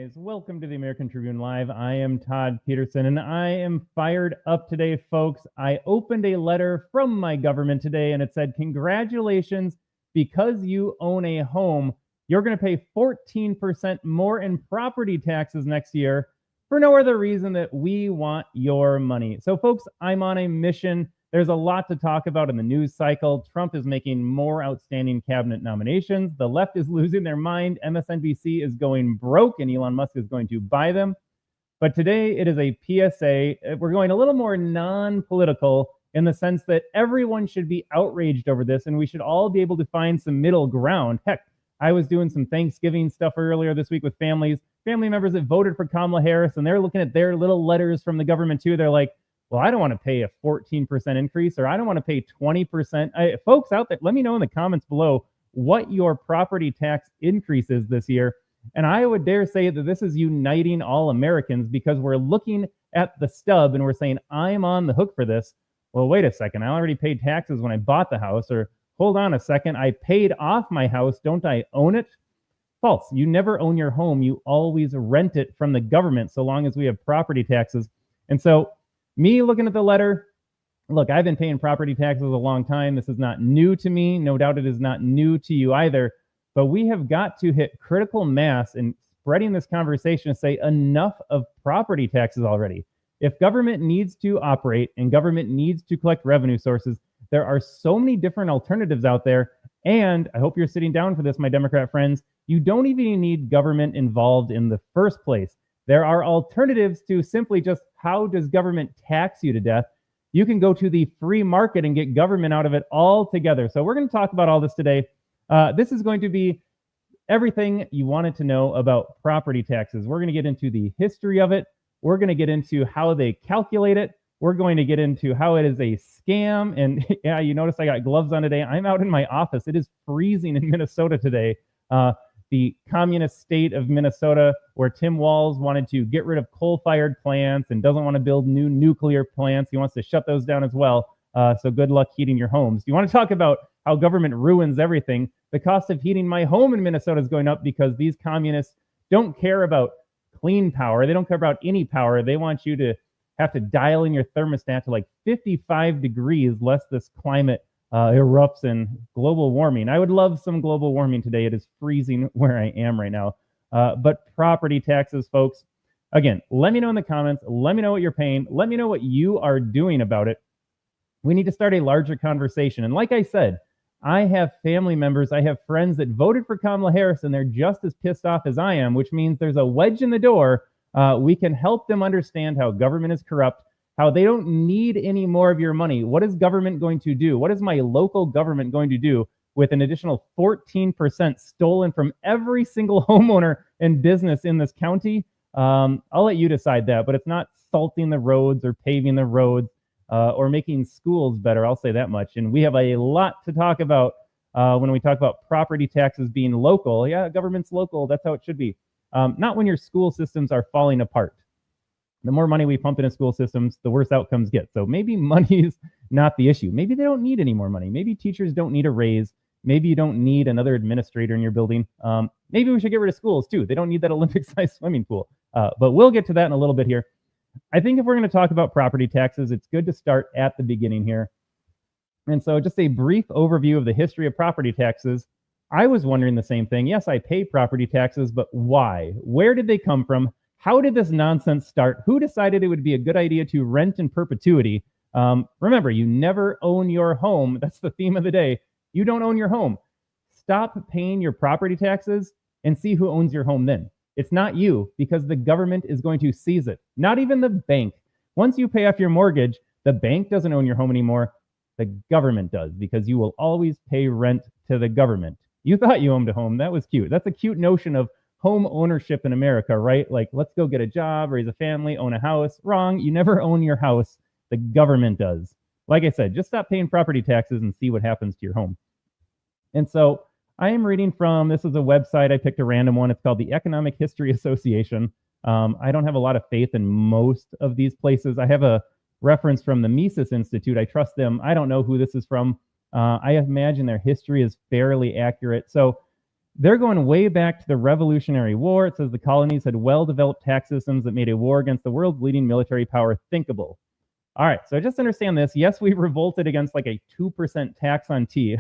guys. Welcome to the American Tribune Live. I am Todd Peterson, and I am fired up today, folks. I opened a letter from my government today, and it said, congratulations, because you own a home, you're going to pay 14% more in property taxes next year for no other reason that we want your money. So, folks, I'm on a mission. There's a lot to talk about in the news cycle. Trump is making more outstanding cabinet nominations. The left is losing their mind. MSNBC is going broke, and Elon Musk is going to buy them. But today it is a PSA. We're going a little more non-political in the sense that everyone should be outraged over this, and we should all be able to find some middle ground. Heck, I was doing some Thanksgiving stuff earlier this week with family members that voted for Kamala Harris, and they're looking at their little letters from the government too. They're like, well, I don't want to pay a 14% increase, or I don't want to pay 20%. Folks out there, let me know in the comments below what your property tax increase is this year. And I would dare say that this is uniting all Americans, because we're looking at the stub and we're saying, I'm on the hook for this. Well, wait a second. I already paid taxes when I bought the house. Or hold on a second. I paid off my house. Don't I own it? False. You never own your home. You always rent it from the government so long as we have property taxes. And so me looking at the letter, look, I've been paying property taxes a long time. This is not new to me. No doubt it is not new to you either. But we have got to hit critical mass in spreading this conversation to say enough of property taxes already. If government needs to operate and government needs to collect revenue sources, there are so many different alternatives out there. And I hope you're sitting down for this, my Democrat friends. You don't even need government involved in the first place. There are alternatives to simply just, how does government tax you to death? You can go to the free market and get government out of it altogether. So we're going to talk about all this today. This is going to be everything you wanted to know about property taxes. We're going to get into the history of it. We're going to get into how they calculate it. We're going to get into how it is a scam. And yeah, you notice I got gloves on today. I'm out in my office. It is freezing in Minnesota today. The communist state of Minnesota, where Tim Walz wanted to get rid of coal-fired plants and doesn't want to build new nuclear plants. He wants to shut those down as well. So good luck heating your homes. You want to talk about how government ruins everything? The cost of heating my home in Minnesota is going up because these communists don't care about clean power. They don't care about any power. They want you to have to dial in your thermostat to like 55 degrees lest this climate erupts in global warming. I would love some global warming today. It is freezing where I am right now. But property taxes, folks, again, let me know in the comments. Let me know what you're paying. Let me know what you are doing about it. We need to start a larger conversation. And like I said, I have family members, I have friends that voted for Kamala Harris, and they're just as pissed off as I am, which means there's a wedge in the door. We can help them understand how government is corrupt, how they don't need any more of your money. What is government going to do? What is my local government going to do with an additional 14% stolen from every single homeowner and business in this county? I'll let you decide that, but it's not salting the roads or paving the roads or making schools better. I'll say that much. And we have a lot to talk about when we talk about property taxes being local. Yeah, government's local. That's how it should be. Not when your school systems are falling apart. The more money we pump into school systems, the worse outcomes get. So maybe money is not the issue. Maybe they don't need any more money. Maybe teachers don't need a raise. Maybe you don't need another administrator in your building. Maybe we should get rid of schools too. They don't need that Olympic-sized swimming pool. But we'll get to that in a little bit here. I think if we're going to talk about property taxes, it's good to start at the beginning here. And so just a brief overview of the history of property taxes. I was wondering the same thing. Yes, I pay property taxes, but why? Where did they come from? How did this nonsense start? Who decided it would be a good idea to rent in perpetuity? Remember, you never own your home. That's the theme of the day. You don't own your home. Stop paying your property taxes and see who owns your home then. It's not you, because the government is going to seize it. Not even the bank. Once you pay off your mortgage, the bank doesn't own your home anymore. The government does, because you will always pay rent to the government. You thought you owned a home. That was cute. That's a cute notion of home ownership in America, right? Like, let's go get a job, raise a family, own a house. Wrong. You never own your house. The government does. Like I said, just stop paying property taxes and see what happens to your home. And so I am reading from, this is a website. I picked a random one. It's called the Economic History Association. I don't have a lot of faith in most of these places. I have a reference from the Mises Institute. I trust them. I don't know who this is from. I imagine their history is fairly accurate. So They're going way back to the Revolutionary War. It says the colonies had well-developed tax systems that made a war against the world's leading military power thinkable. All right, so just understand this. Yes, we revolted against like a 2% tax on tea.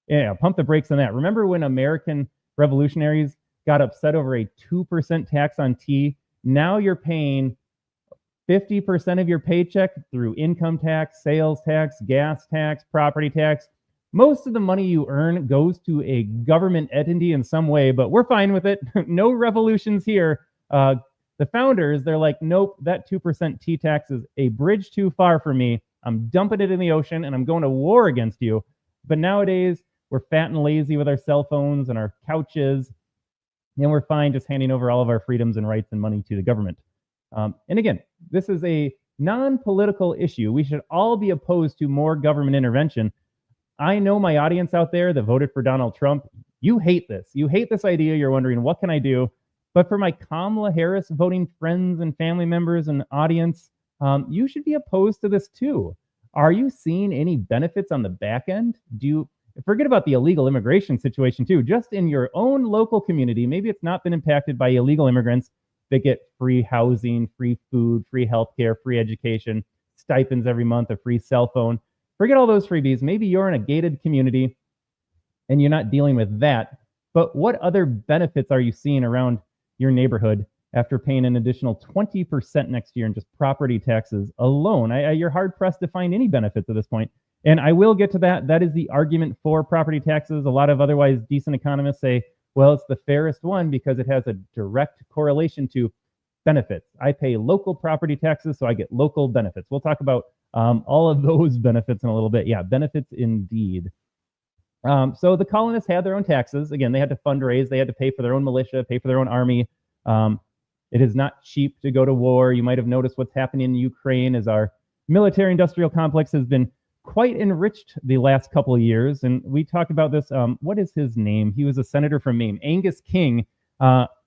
Yeah, pump the brakes on that. Remember when American revolutionaries got upset over a 2% tax on tea? Now you're paying 50% of your paycheck through income tax, sales tax, gas tax, property tax. Most of the money you earn goes to a government entity in some way, but we're fine with it. No revolutions here. The founders, they're like, nope, that 2% tea tax is a bridge too far for me. I'm dumping it in the ocean and I'm going to war against you. But nowadays, we're fat and lazy with our cell phones and our couches, and we're fine just handing over all of our freedoms and rights and money to the government. And again, this is a non-political issue. We should all be opposed to more government intervention. I know my audience out there that voted for Donald Trump, you hate this. You hate this idea. You're wondering, what can I do? But for my Kamala Harris voting friends and family members and audience, you should be opposed to this too. Are you seeing any benefits on the back end? Forget about the illegal immigration situation too. Just in your own local community, maybe it's not been impacted by illegal immigrants that get free housing, free food, free healthcare, free education, stipends every month, a free cell phone. Forget all those freebies. Maybe you're in a gated community and you're not dealing with that. But what other benefits are you seeing around your neighborhood after paying an additional 20% next year in just property taxes alone? You're hard pressed to find any benefits at this point. And I will get to that. That is the argument for property taxes. A lot of otherwise decent economists say, well, it's the fairest one because it has a direct correlation to benefits. I pay local property taxes, so I get local benefits. We'll talk about all of those benefits in a little bit. Yeah, benefits indeed. So the colonists had their own taxes. Again, they had to fundraise. They had to pay for their own militia, pay for their own army. It is not cheap to go to war. You might have noticed what's happening in Ukraine as our military-industrial complex has been quite enriched the last couple of years. And we talked about this. What is his name? He was a senator from Maine. Angus King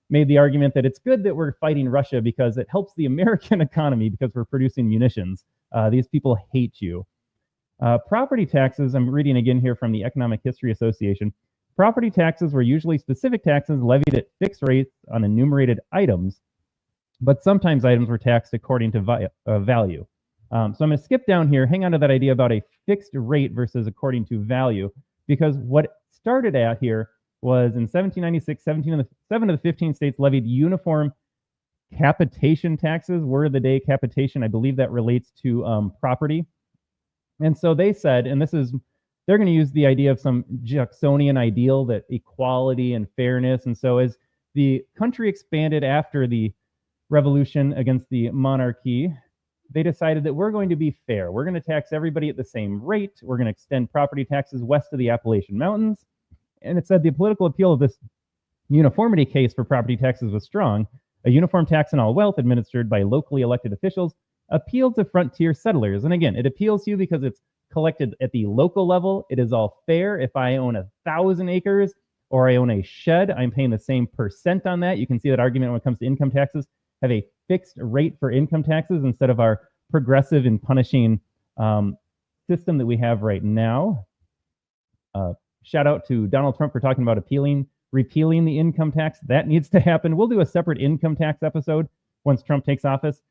made the argument that it's good that we're fighting Russia because it helps the American economy because we're producing munitions. These people hate you. Property taxes, I'm reading again here from the Economic History Association. Property taxes were usually specific taxes levied at fixed rates on enumerated items, but sometimes items were taxed according to value. So I'm going to skip down here, hang on to that idea about a fixed rate versus according to value, because what started out here was in 1796, 7 of the 15 states levied uniform capitation taxes. Word of the day, capitation. I believe that relates to property. And so they said, and they're going to use the idea of some Jacksonian ideal that equality and fairness. And so as the country expanded after the revolution against the monarchy, they decided that we're going to be fair. We're going to tax everybody at the same rate. We're going to extend property taxes west of the Appalachian Mountains. And it said the political appeal of this uniformity case for property taxes was strong. A uniform tax on all wealth administered by locally elected officials appealed to frontier settlers. And again, it appeals to you because it's collected at the local level. It is all fair. If I own 1,000 acres or I own a shed, I'm paying the same percent on that. You can see that argument when it comes to income taxes. Have a fixed rate for income taxes instead of our progressive and punishing system that we have right now. Shout out to Donald Trump for talking about repealing the income tax. That needs to happen. We'll do a separate income tax episode once Trump takes office.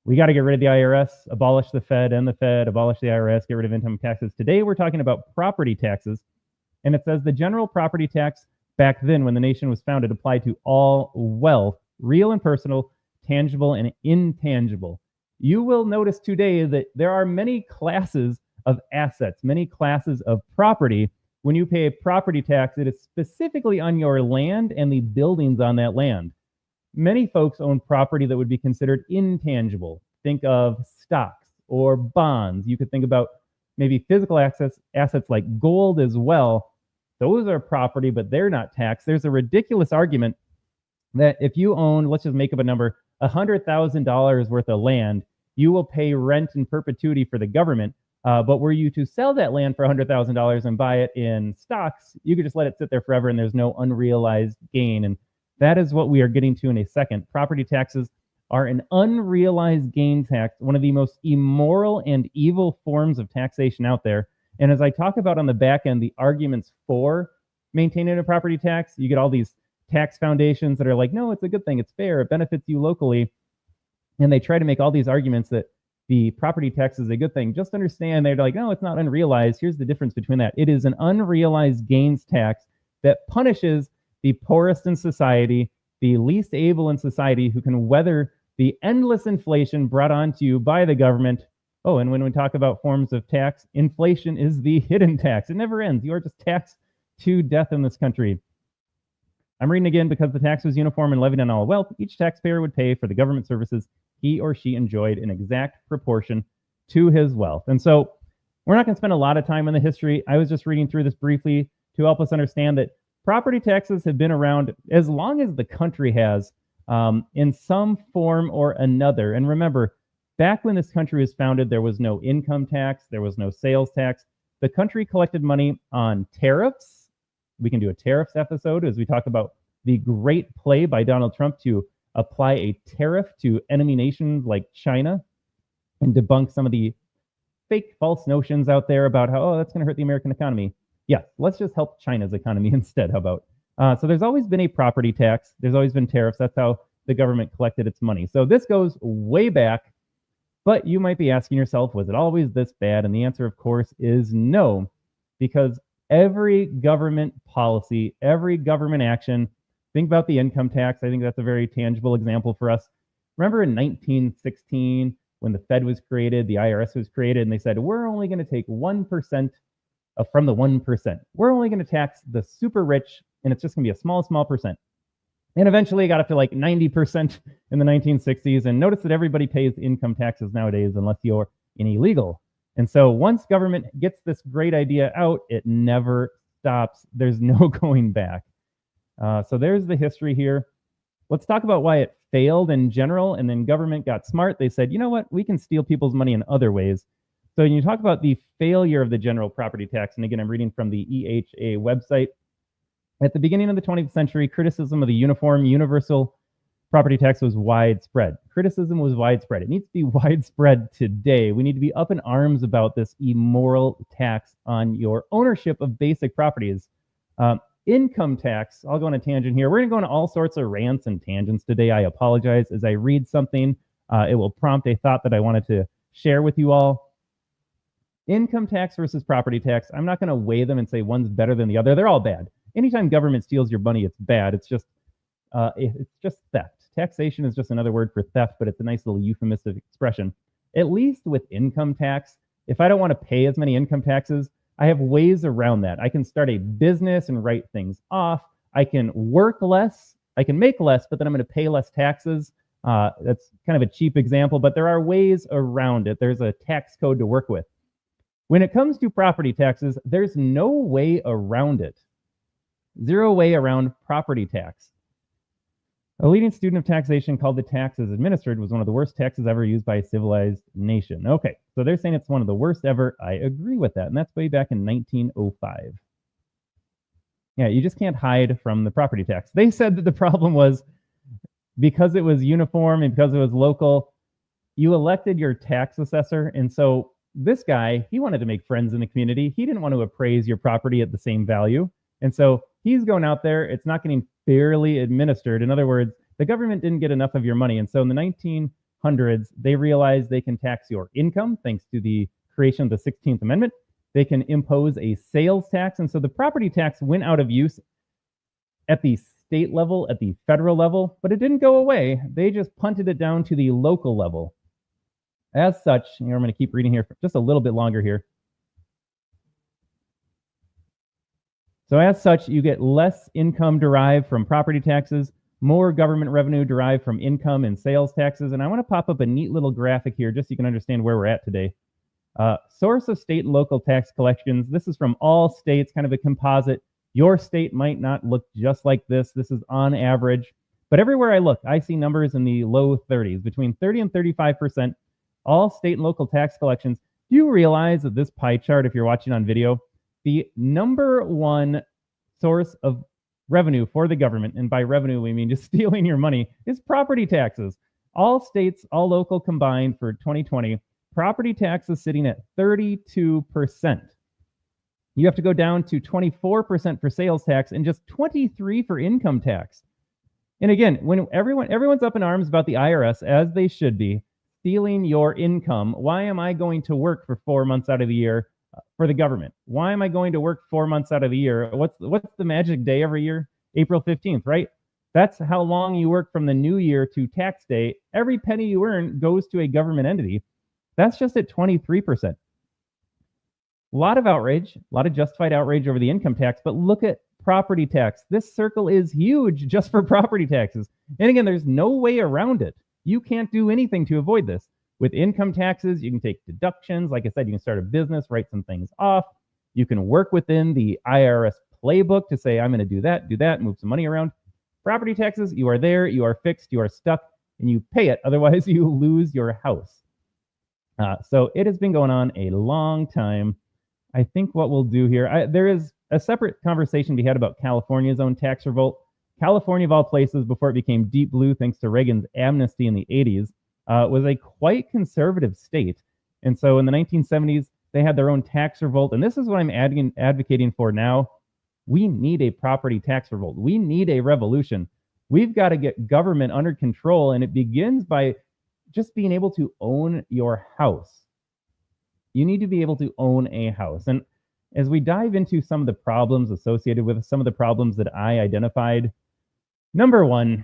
We got to get rid of the IRS, abolish the Fed and the Fed, abolish the IRS, get rid of income taxes. Today, we're talking about property taxes. And it says the general property tax back then when the nation was founded applied to all wealth, real and personal, tangible and intangible. You will notice today that there are many classes of assets, many classes of property. When you pay a property tax, it is specifically on your land and the buildings on that land. Many folks own property that would be considered intangible. Think of stocks or bonds. You could think about maybe physical assets like gold as well. Those are property, but they're not taxed. There's a ridiculous argument that if you own, let's just make up a number, $100,000 worth of land, you will pay rent in perpetuity for the government. But were you to sell that land for $100,000 and buy it in stocks, you could just let it sit there forever and there's no unrealized gain. And that is what we are getting to in a second. Property taxes are an unrealized gain tax, one of the most immoral and evil forms of taxation out there. And as I talk about on the back end, the arguments for maintaining a property tax. You get all these tax foundations that are like, no, it's a good thing, it's fair, it benefits you locally. And they try to make all these arguments that the property tax is a good thing. Just understand, they're like, no, it's not unrealized. Here's the difference between that. It is an unrealized gains tax that punishes the poorest in society, the least able in society, who can weather the endless inflation brought onto you by the government. Oh, and when we talk about forms of tax, inflation is the hidden tax. It never ends. You are just taxed to death in this country. I'm reading again. Because the tax was uniform and levied on all wealth, each taxpayer would pay for the government services he or she enjoyed in exact proportion to his wealth. And so we're not going to spend a lot of time on the history. I was just reading through this briefly to help us understand that property taxes have been around as long as the country has, in some form or another. And remember, back when this country was founded, there was no income tax, there was no sales tax. The country collected money on tariffs. We can do a tariffs episode as we talk about the great play by Donald Trump to apply a tariff to enemy nations like China and debunk some of the fake false notions out there about how, oh, that's going to hurt the American economy. Yeah, let's just help China's economy instead. How about? So there's always been a property tax. There's always been tariffs. That's how the government collected its money. So this goes way back, but you might be asking yourself, was it always this bad? And the answer, of course, is no, because every government policy, every government action, think about the income tax. I think that's a very tangible example for us. Remember in 1916, when the Fed was created, the IRS was created, and they said, we're only going to take 1% from the 1%. We're only going to tax the super rich, and it's just going to be a small, small percent. And eventually it got up to like 90% in the 1960s. And notice that everybody pays income taxes nowadays unless you're an illegal. And so once government gets this great idea out, it never stops. There's no going back. So there's the history here. Let's talk about why it failed in general. And then government got smart. They said, you know what? We can steal people's money in other ways. So when you talk about the failure of the general property tax, and again, I'm reading from the EHA website. At the beginning of the 20th century, criticism of the uniform universal property tax was widespread. Criticism was widespread. It needs to be widespread today. We need to be up in arms about this immoral tax on your ownership of basic properties. Income tax, I'll go on a tangent here. We're going to go on all sorts of rants and tangents today. I apologize. As I read something, it will prompt a thought that I wanted to share with you all. Income tax versus property tax, I'm not going to weigh them and say one's better than the other. They're all bad. Anytime government steals your money, it's bad. It's just theft. Taxation is just another word for theft, but it's a nice little euphemistic expression. At least with income tax, if I don't want to pay as many income taxes, I have ways around that. I can start a business and write things off. I can work less. I can make less, but then I'm going to pay less taxes. That's kind of a cheap example, but there are ways around it. There's a tax code to work with. When it comes to property taxes, there's no way around it. Zero way around property tax. A leading student of taxation called the tax as administered was one of the worst taxes ever used by a civilized nation. Okay, so they're saying it's one of the worst ever. I agree with that, and that's way back in 1905. Yeah, you just can't hide from the property tax. They said that the problem was because it was uniform and because it was local, you elected your tax assessor, and so this guy, he wanted to make friends in the community. He didn't want to appraise your property at the same value, and so he's going out there. It's not getting fairly administered. In other words, the government didn't get enough of your money. And so in the 1900s, they realized they can tax your income thanks to the creation of the 16th Amendment. They can impose a sales tax. And so the property tax went out of use at the state level, at the federal level, but it didn't go away. They just punted it down to the local level. As such, I'm going to keep reading here for just a little bit longer here. So as such, you get less income derived from property taxes, more government revenue derived from income and sales taxes. And I want to pop up a neat little graphic here just so you can understand where we're at today. Source of state and local tax collections. This is from all states, kind of a composite. Your state might not look just like this. This is on average. But everywhere I look, I see numbers in the low 30s, between 30 and 35%, all state and local tax collections. Do you realize that this pie chart, if you're watching on video, the number one source of revenue for the government, and by revenue we mean just stealing your money, is property taxes. All states, all local combined for 2020, property taxes sitting at 32%. You have to go down to 24% for sales tax and just 23 for income tax. And again, when everyone's up in arms about the IRS, as they should be, stealing your income. Why am I going to work for 4 months out of the year for the government? Why am I going to work 4 months out of the year? What's the magic day every year? April 15th, right? That's how long you work from the new year to tax day. Every penny you earn goes to a government entity. That's just at 23%. A lot of outrage, a lot of justified outrage over the income tax, but look at property tax. This circle is huge just for property taxes. And again, there's no way around it. You can't do anything to avoid this. With income taxes, you can take deductions. Like I said, you can start a business, write some things off. You can work within the IRS playbook to say, I'm going to do that, move some money around. Property taxes, you are there, you are fixed, you are stuck, and you pay it. Otherwise, you lose your house. So it has been going on a long time. I think what we'll do here, there is a separate conversation we had about California's own tax revolt. California, of all places, before it became deep blue, thanks to Reagan's amnesty in the 80s, was a quite conservative state. And so in the 1970s, they had their own tax revolt. And this is what I'm advocating for now. We need a property tax revolt. We need a revolution. We've got to get government under control. And it begins by just being able to own your house. You need to be able to own a house. And as we dive into some of the problems associated with some of the problems that I identified, number one,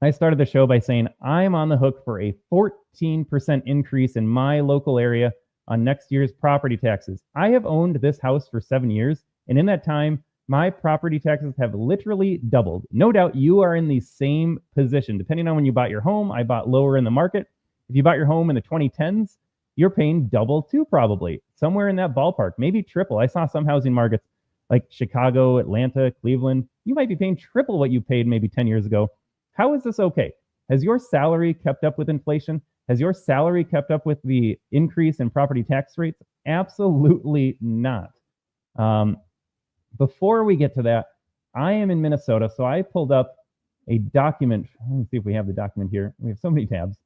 I started the show by saying I'm on the hook for a 14% increase in my local area on next year's property taxes. I have owned this house for 7 years, and in that time, my property taxes have literally doubled. No doubt you are in the same position. Depending on when you bought your home, I bought lower in the market. If you bought your home in the 2010s, you're paying double too, probably. Somewhere in that ballpark, maybe triple. I saw some housing markets like Chicago, Atlanta, Cleveland. You might be paying triple what you paid maybe 10 years ago. How is this okay? Has your salary kept up with inflation? Has your salary kept up with the increase in property tax rates? Absolutely not. Before we get to that, I am in Minnesota, so I pulled up a document. Let me see if we have the document here. We have so many tabs.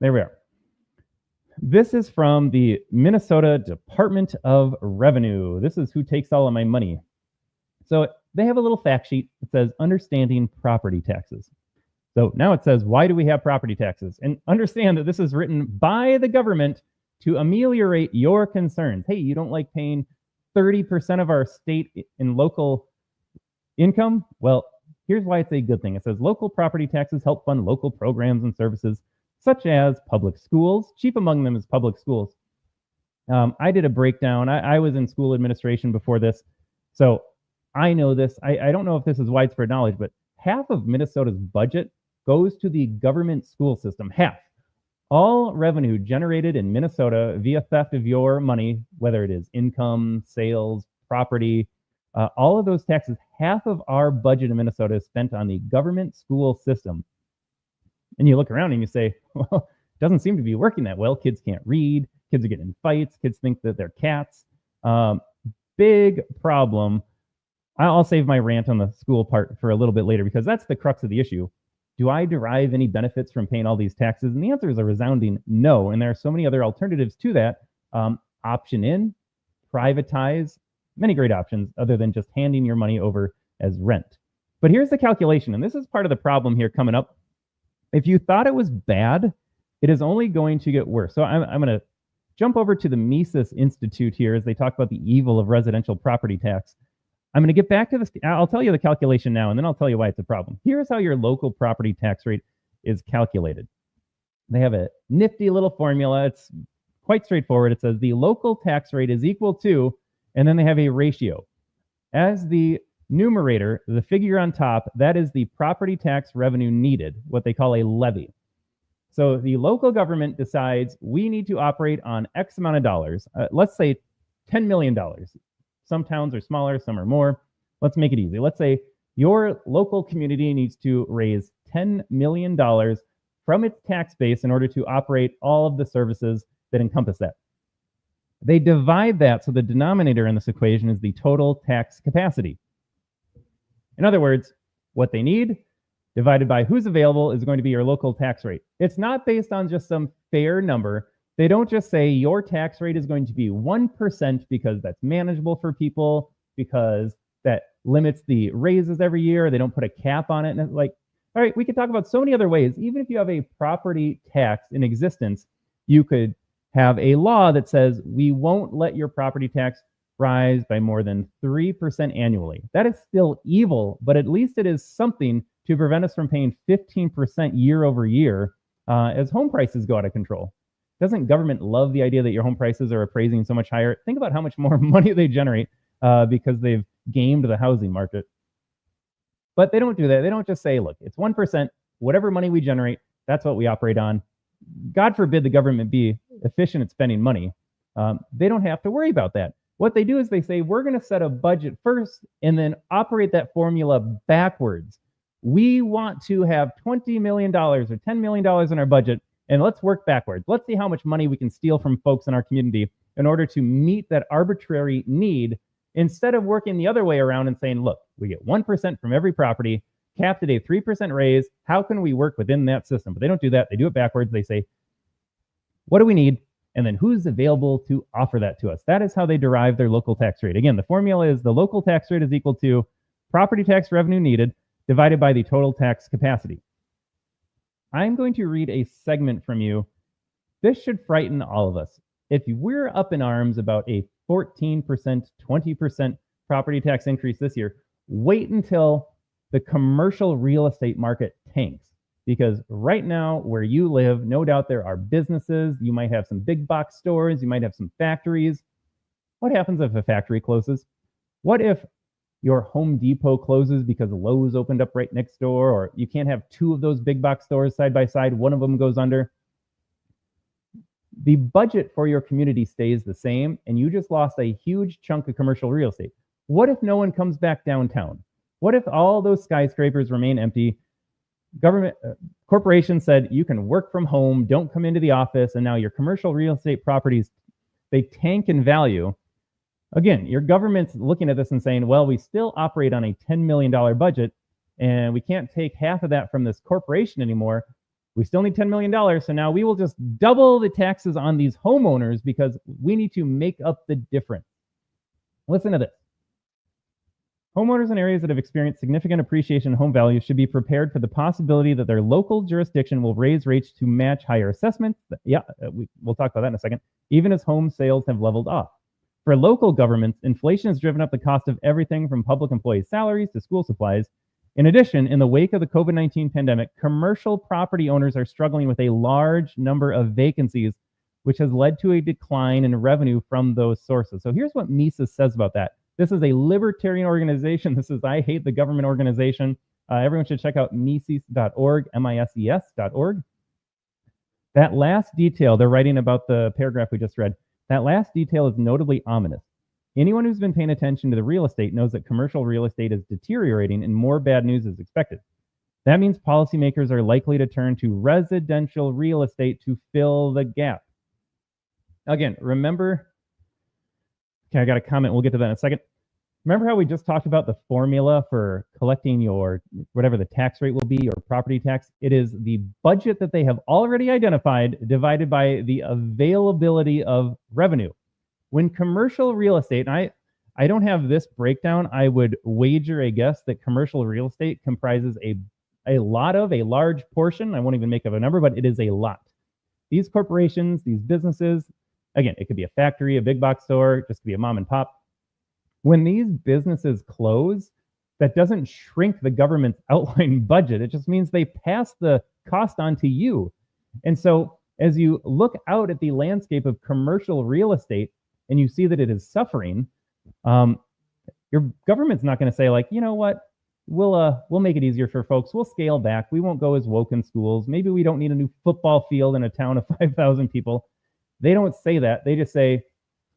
There we are. This is from the Minnesota Department of Revenue. This is who takes all of my money. So they have a little fact sheet that says understanding property taxes. So now it says, why do we have property taxes? And understand that this is written by the government to ameliorate your concerns. Hey, you don't like paying 30% of our state and local income? Well, here's why it's a good thing. It says local property taxes help fund local programs and services such as public schools. Chief among them is public schools. I did a breakdown. I was in school administration before this, so I know this. I don't know if this is widespread knowledge, but half of Minnesota's budget goes to the government school system. Half. All revenue generated in Minnesota via theft of your money, whether it is income, sales, property, all of those taxes, half of our budget in Minnesota is spent on the government school system. And you look around and you say, well, it doesn't seem to be working that well. Kids can't read. Kids are getting in fights. Kids think that they're cats. Big problem. I'll save my rant on the school part for a little bit later because that's the crux of the issue. Do I derive any benefits from paying all these taxes? And the answer is a resounding no. And there are so many other alternatives to that. Option in, privatize, many great options other than just handing your money over as rent. But here's the calculation, and this is part of the problem here coming up. If you thought it was bad, it is only going to get worse. So I'm going to jump over to the Mises Institute here as they talk about the evil of residential property tax. I'm going to get back to this. I'll tell you the calculation now, and then I'll tell you why it's a problem. Here's how your local property tax rate is calculated. They have a nifty little formula. It's quite straightforward. It says the local tax rate is equal to, and then they have a ratio. As the numerator, the figure on top, that is the property tax revenue needed, what they call a levy. So the local government decides we need to operate on X amount of dollars. Let's say $10 million. Some towns are smaller, some are more. Let's make it easy. Let's say your local community needs to raise $10 million from its tax base in order to operate all of the services that encompass that. They divide that, so the denominator in this equation is the total tax capacity. In other words, what they need divided by who's available is going to be your local tax rate. It's not based on just some fair number. They don't just say your tax rate is going to be 1% because that's manageable for people, because that limits the raises every year. They don't put a cap on it. And it's like, all right, we could talk about so many other ways. Even if you have a property tax in existence, you could have a law that says we won't let your property tax rise by more than 3% annually. That is still evil, but at least it is something to prevent us from paying 15% year over year as home prices go out of control. Doesn't government love the idea that your home prices are appraising so much higher? Think about how much more money they generate because they've gamed the housing market. But they don't do that. They don't just say, look, it's 1%, whatever money we generate, that's what we operate on. God forbid the government be efficient at spending money. They don't have to worry about that. What they do is they say, we're going to set a budget first and then operate that formula backwards. We want to have $20 million or $10 million in our budget, and let's work backwards. Let's see how much money we can steal from folks in our community in order to meet that arbitrary need, instead of working the other way around and saying, look, we get 1% from every property, capped at a 3% raise. How can we work within that system? But they don't do that. They do it backwards. They say, what do we need? And then who's available to offer that to us? That is how they derive their local tax rate. Again, the formula is the local tax rate is equal to property tax revenue needed divided by the total tax capacity. I'm going to read a segment from you. This should frighten all of us. If we're up in arms about a 14%, 20% property tax increase this year, wait until the commercial real estate market tanks. Because right now, where you live, no doubt there are businesses. You might have some big box stores. You might have some factories. What happens if a factory closes? What if your Home Depot closes because Lowe's opened up right next door, or you can't have two of those big box stores side by side? One of them goes under. The budget for your community stays the same, and you just lost a huge chunk of commercial real estate. What if no one comes back downtown? What if all those skyscrapers remain empty? Government corporations said you can work from home, don't come into the office, and now your commercial real estate properties, they tank in value. Again, your government's looking at this and saying, well, we still operate on a $10 million budget, and we can't take half of that from this corporation anymore. We still need $10 million, so now we will just double the taxes on these homeowners because we need to make up the difference. Listen to this. Homeowners in areas that have experienced significant appreciation in home values should be prepared for the possibility that their local jurisdiction will raise rates to match higher assessments. Yeah, we'll talk about that in a second, even as home sales have leveled off. For local governments, inflation has driven up the cost of everything from public employees' salaries to school supplies. In addition, in the wake of the COVID-19 pandemic, commercial property owners are struggling with a large number of vacancies, which has led to a decline in revenue from those sources. So here's what Mises says about that. This is a libertarian organization. This is I Hate the Government organization. Everyone should check out Mises.org, MISES.org. That last detail, they're writing about the paragraph we just read. That last detail is notably ominous. Anyone who's been paying attention to the real estate knows that commercial real estate is deteriorating and more bad news is expected. That means policymakers are likely to turn to residential real estate to fill the gap. Again, remember, okay, I got a comment. We'll get to that in a second. Remember how we just talked about the formula for collecting your, whatever the tax rate will be, your property tax? It is the budget that they have already identified divided by the availability of revenue. When commercial real estate, and I don't have this breakdown, I would wager a guess that commercial real estate comprises a large portion. I won't even make up a number, but it is a lot. These corporations, these businesses, again, it could be a factory, a big box store, just could be a mom and pop. When these businesses close, that doesn't shrink the government's outline budget. It just means they pass the cost on to you. And so as you look out at the landscape of commercial real estate and you see that it is suffering, your government's not going to say, like, you know what, we'll make it easier for folks. We'll scale back. We won't go as woke in schools. Maybe we don't need a new football field in a town of 5,000 people. They don't say that. They just say,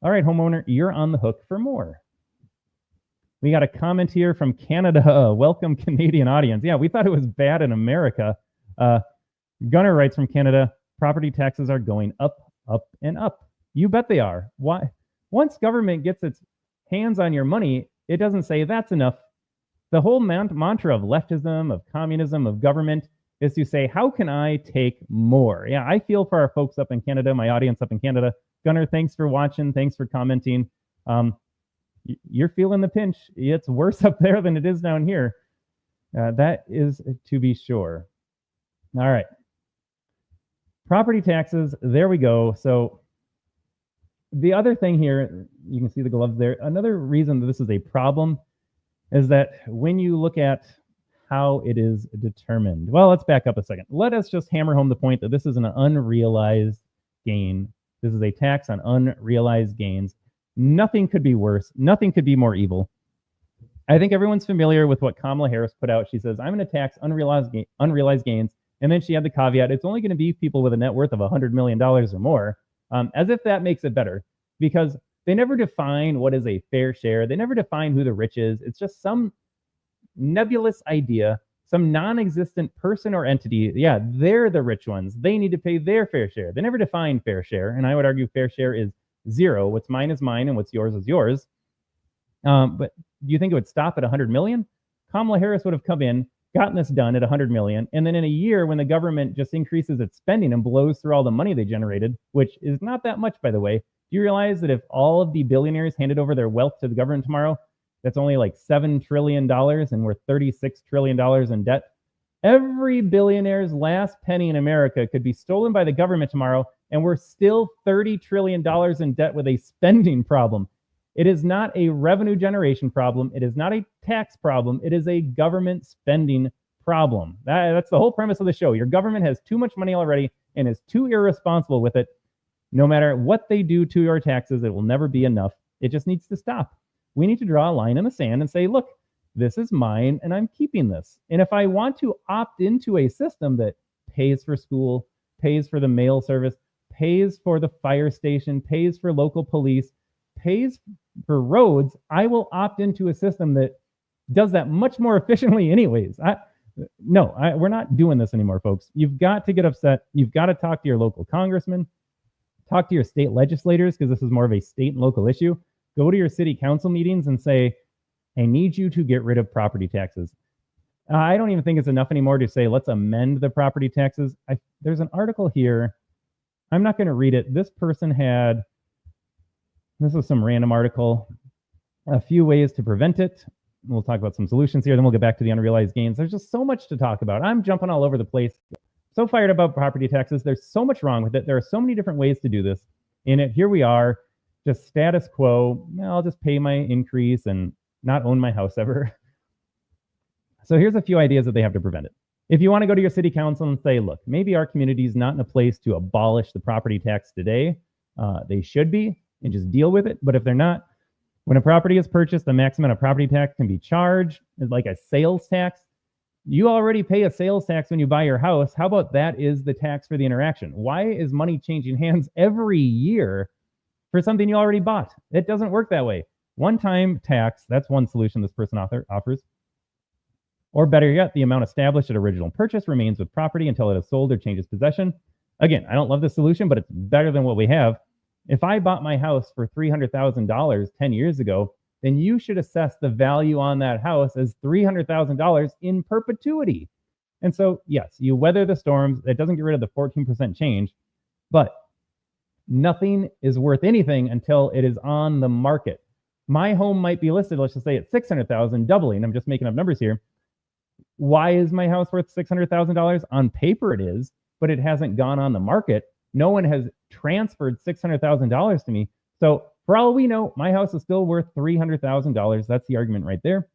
all right, homeowner, you're on the hook for more. We got a comment here from Canada. Welcome, Canadian audience. Yeah, we thought it was bad in America. Gunnar writes from Canada, property taxes are going up, up, and up. You bet they are. Why? Once government gets its hands on your money, it doesn't say that's enough. The whole mantra of leftism, of communism, of government is to say, how can I take more? Yeah, I feel for our folks up in Canada, my audience up in Canada. Gunnar, thanks for watching. Thanks for commenting. You're feeling the pinch. It's worse up there than it is down here. That is to be sure. All right. Property taxes, there we go. So the other thing here, you can see the gloves there. Another reason that this is a problem is that when you look at how it is determined, well, let's back up a second. Let us just hammer home the point that this is an unrealized gain. This is a tax on unrealized gains. Nothing could be worse. Nothing could be more evil. I think everyone's familiar with what Kamala Harris put out. She says, I'm going to tax unrealized gains. And then she had the caveat, it's only going to be people with a net worth of $100 million or more, as if that makes it better, because they never define what is a fair share. They never define who the rich is. It's just some nebulous idea, some non-existent person or entity. Yeah, they're the rich ones. They need to pay their fair share. They never define fair share. And I would argue fair share is zero. What's mine is mine and what's yours is yours. But do you think it would stop at 100 million? Kamala Harris would have come in, gotten this done at 100 million. And then in a year, when the government just increases its spending and blows through all the money they generated, which is not that much, by the way, do you realize that if all of the billionaires handed over their wealth to the government tomorrow, that's only like $7 trillion and we're $36 trillion in debt? Every billionaire's last penny in America could be stolen by the government tomorrow, and we're still $30 trillion in debt with a spending problem. It is not a revenue generation problem. It is not a tax problem. It is a government spending problem. That's the whole premise of the show. Your government has too much money already and is too irresponsible with it. No matter what they do to your taxes, it will never be enough. It just needs to stop. We need to draw a line in the sand and say, look, this is mine and I'm keeping this. And if I want to opt into a system that pays for school, pays for the mail service, pays for the fire station, pays for local police, pays for roads, I will opt into a system that does that much more efficiently anyways. We're not doing this anymore, folks. You've got to get upset. You've got to talk to your local congressman, talk to your state legislators, because this is more of a state and local issue. Go to your city council meetings and say, I need you to get rid of property taxes. I don't even think it's enough anymore to say, let's amend the property taxes. There's an article here. I'm not going to read it. This was some random article. A few ways to prevent it. We'll talk about some solutions here. Then we'll get back to the unrealized gains. There's just so much to talk about. I'm jumping all over the place. So fired about property taxes. There's so much wrong with it. There are so many different ways to do this. Here we are, just status quo. I'll just pay my increase and not own my house ever. So here's a few ideas that they have to prevent it. If you want to go to your city council and say, look, maybe our community is not in a place to abolish the property tax today. They should be, and just deal with it. But if they're not, when a property is purchased, the maximum of property tax can be charged as like a sales tax. You already pay a sales tax when you buy your house. How about that is the tax for the interaction? Why is money changing hands every year for something you already bought? It doesn't work that way. One-time tax, that's one solution this person offers. Or better yet, the amount established at original purchase remains with property until it is sold or changes possession. Again, I don't love this solution, but it's better than what we have. If I bought my house for $300,000 10 years ago, then you should assess the value on that house as $300,000 in perpetuity. And so, yes, you weather the storms. It doesn't get rid of the 14% change, but nothing is worth anything until it is on the market. My home might be listed, let's just say at $600,000, doubling. I'm just making up numbers here. Why is my house worth $600,000? On paper it is, but it hasn't gone on the market. No one has transferred $600,000 to me. So for all we know, my house is still worth $300,000. That's the argument right there.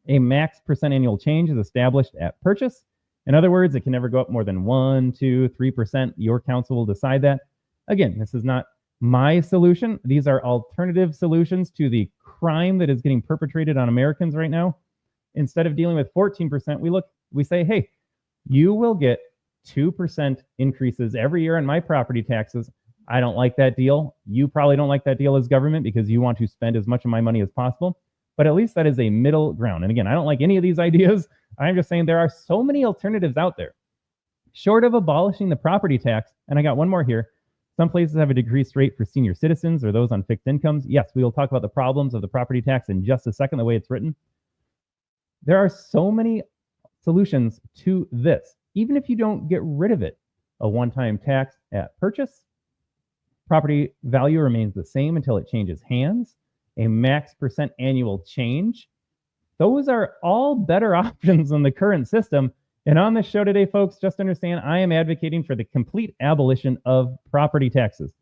A max percent annual change is established at purchase. In other words, it can never go up more than 1, 2, 3%. Your council will decide that. Again, this is not my solution. These are alternative solutions to the crime that is getting perpetrated on Americans right now. Instead of dealing with 14%, we say, hey, you will get 2% increases every year on my property taxes. I don't like that deal. You probably don't like that deal as government because you want to spend as much of my money as possible. But at least that is a middle ground. And again, I don't like any of these ideas. I'm just saying there are so many alternatives out there. Short of abolishing the property tax, and I got one more here. Some places have a decreased rate for senior citizens or those on fixed incomes. Yes, we will talk about the problems of the property tax in just a second, the way it's written. There are so many solutions to this. even if you don't get rid of it. A one-time tax at purchase, property value remains the same until it changes hands, a max percent annual change. Those are all better options than the current system. And on the show today, folks, just understand I am advocating for the complete abolition of property taxes.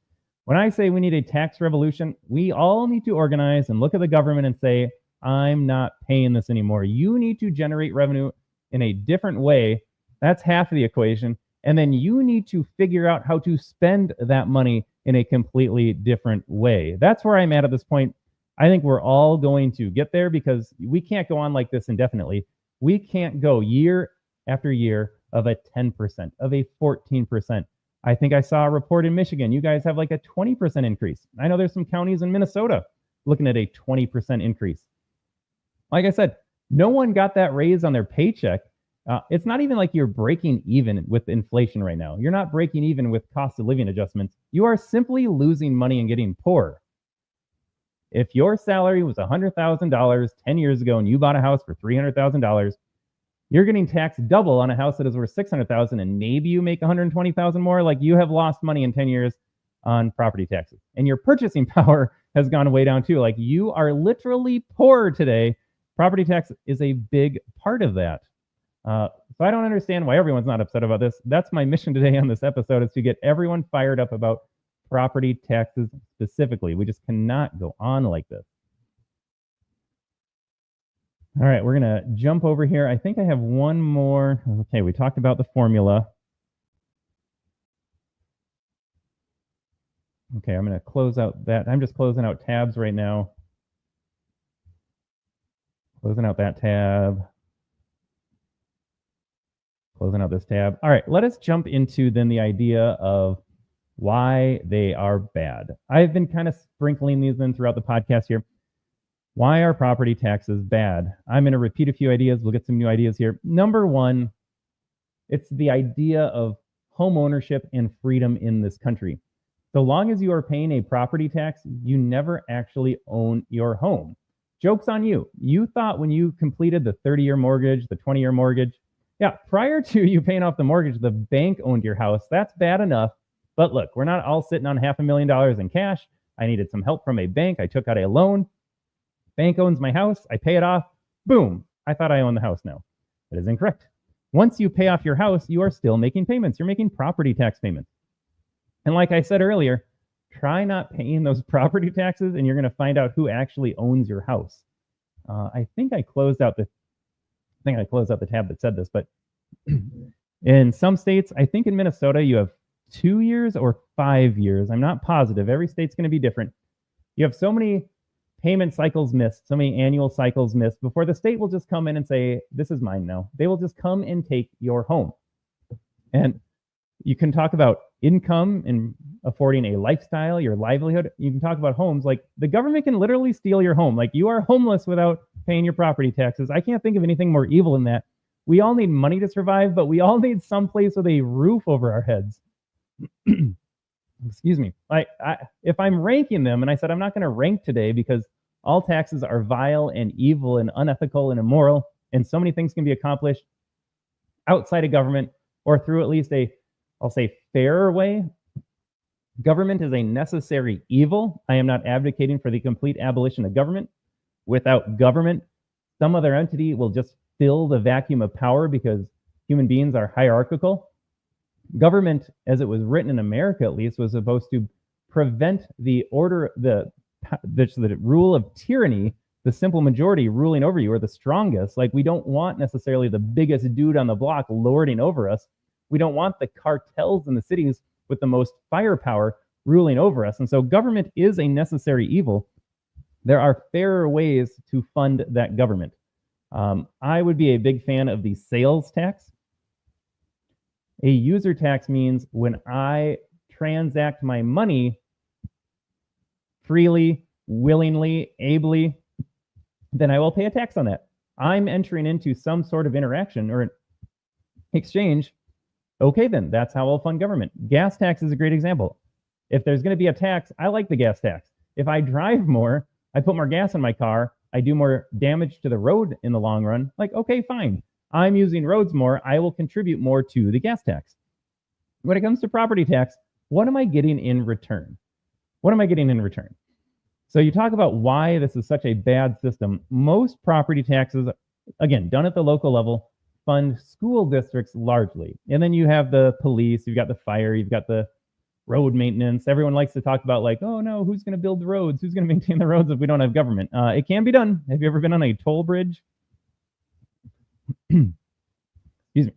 When I say we need a tax revolution, we all need to organize and look at the government and say, I'm not paying this anymore. You need to generate revenue in a different way. That's half of the equation. And then you need to figure out how to spend that money in a completely different way. That's where I'm at this point. I think we're all going to get there because we can't go on like this indefinitely. We can't go year after year of a 10%, of a 14%. I think I saw a report in Michigan. You guys have like a 20% increase. I know there's some counties in Minnesota looking at a 20% increase. Like I said, no one got that raise on their paycheck. It's not even like you're breaking even with inflation right now. You're not breaking even with cost of living adjustments. You are simply losing money and getting poorer. If your salary was $100,000 10 years ago and you bought a house for $300,000, you're getting taxed double on a house that is worth $600,000 and maybe you make $120,000 more. Like you have lost money in 10 years on property taxes. And your purchasing power has gone way down too. Like you are literally poor today. Property tax is a big part of that. So I don't understand why everyone's not upset about this. That's my mission today on this episode, is to get everyone fired up about property taxes specifically. We just cannot go on like this. All right, we're going to jump over here. I think I have one more. Okay, we talked about the formula. Okay, I'm going to close out that. I'm just closing out tabs right now. Closing out that tab. Closing out this tab. All right, let us jump into then the idea of why they are bad. I've been kind of sprinkling these in throughout the podcast here. Why are property taxes bad? I'm going to repeat a few ideas. We'll get some new ideas here. Number one, it's the idea of home ownership and freedom in this country. So long as you are paying a property tax, you never actually own your home. Joke's on you. You thought when you completed the 30-year mortgage, the 20-year mortgage, prior to you paying off the mortgage, the bank owned your house. That's bad enough. But look, we're not all sitting on $500,000 in cash. I needed some help from a bank. I took out a loan. Bank owns my house. I pay it off. Boom. I thought I owned the house now. That is incorrect. Once you pay off your house, you are still making payments. You're making property tax payments. And like I said earlier, try not paying those property taxes and you're going to find out who actually owns your house. I think I closed out the tab that said this, but in some states, I think in Minnesota, you have 2 years or 5 years. I'm not positive. Every state's going to be different. You have so many payment cycles missed, so many annual cycles missed before the state will just come in and say, this is mine now. They will just come and take your home. And you can talk about income and affording a lifestyle, your livelihood. You can talk about homes. Like the government can literally steal your home. Like you are homeless without paying your property taxes. I can't think of anything more evil than that. We all need money to survive, but we all need some place with a roof over our heads. Excuse me. If I'm ranking them, and I said I'm not going to rank today because all taxes are vile and evil and unethical and immoral, and so many things can be accomplished outside of government or through at least I'll say, fairer way. Government is a necessary evil. I am not advocating for the complete abolition of government. Without government, some other entity will just fill the vacuum of power because human beings are hierarchical. Government, as it was written in America at least, was supposed to prevent the rule of tyranny, the simple majority ruling over you, or the strongest. Like we don't want necessarily the biggest dude on the block lording over us. We don't want the cartels in the cities with the most firepower ruling over us. And so government is a necessary evil. There are fairer ways to fund that government. I would be a big fan of the sales tax. A user tax means when I transact my money freely, willingly, ably, then I will pay a tax on that. I'm entering into some sort of interaction or an exchange. Okay, then that's how I'll fund government. Gas tax is a great example. If there's going to be a tax, I like the gas tax. If I drive more, I put more gas in my car, I do more damage to the road in the long run. Like, okay, fine. I'm using roads more, I will contribute more to the gas tax. When it comes to property tax, what am I getting in return? What am I getting in return? So you talk about why this is such a bad system. Most property taxes, again, done at the local level, fund school districts largely. And then you have the police, you've got the fire, you've got the road maintenance. Everyone likes to talk about like, oh no, who's going to build the roads? Who's going to maintain the roads if we don't have government? It can be done. Have you ever been on a toll bridge? Excuse me.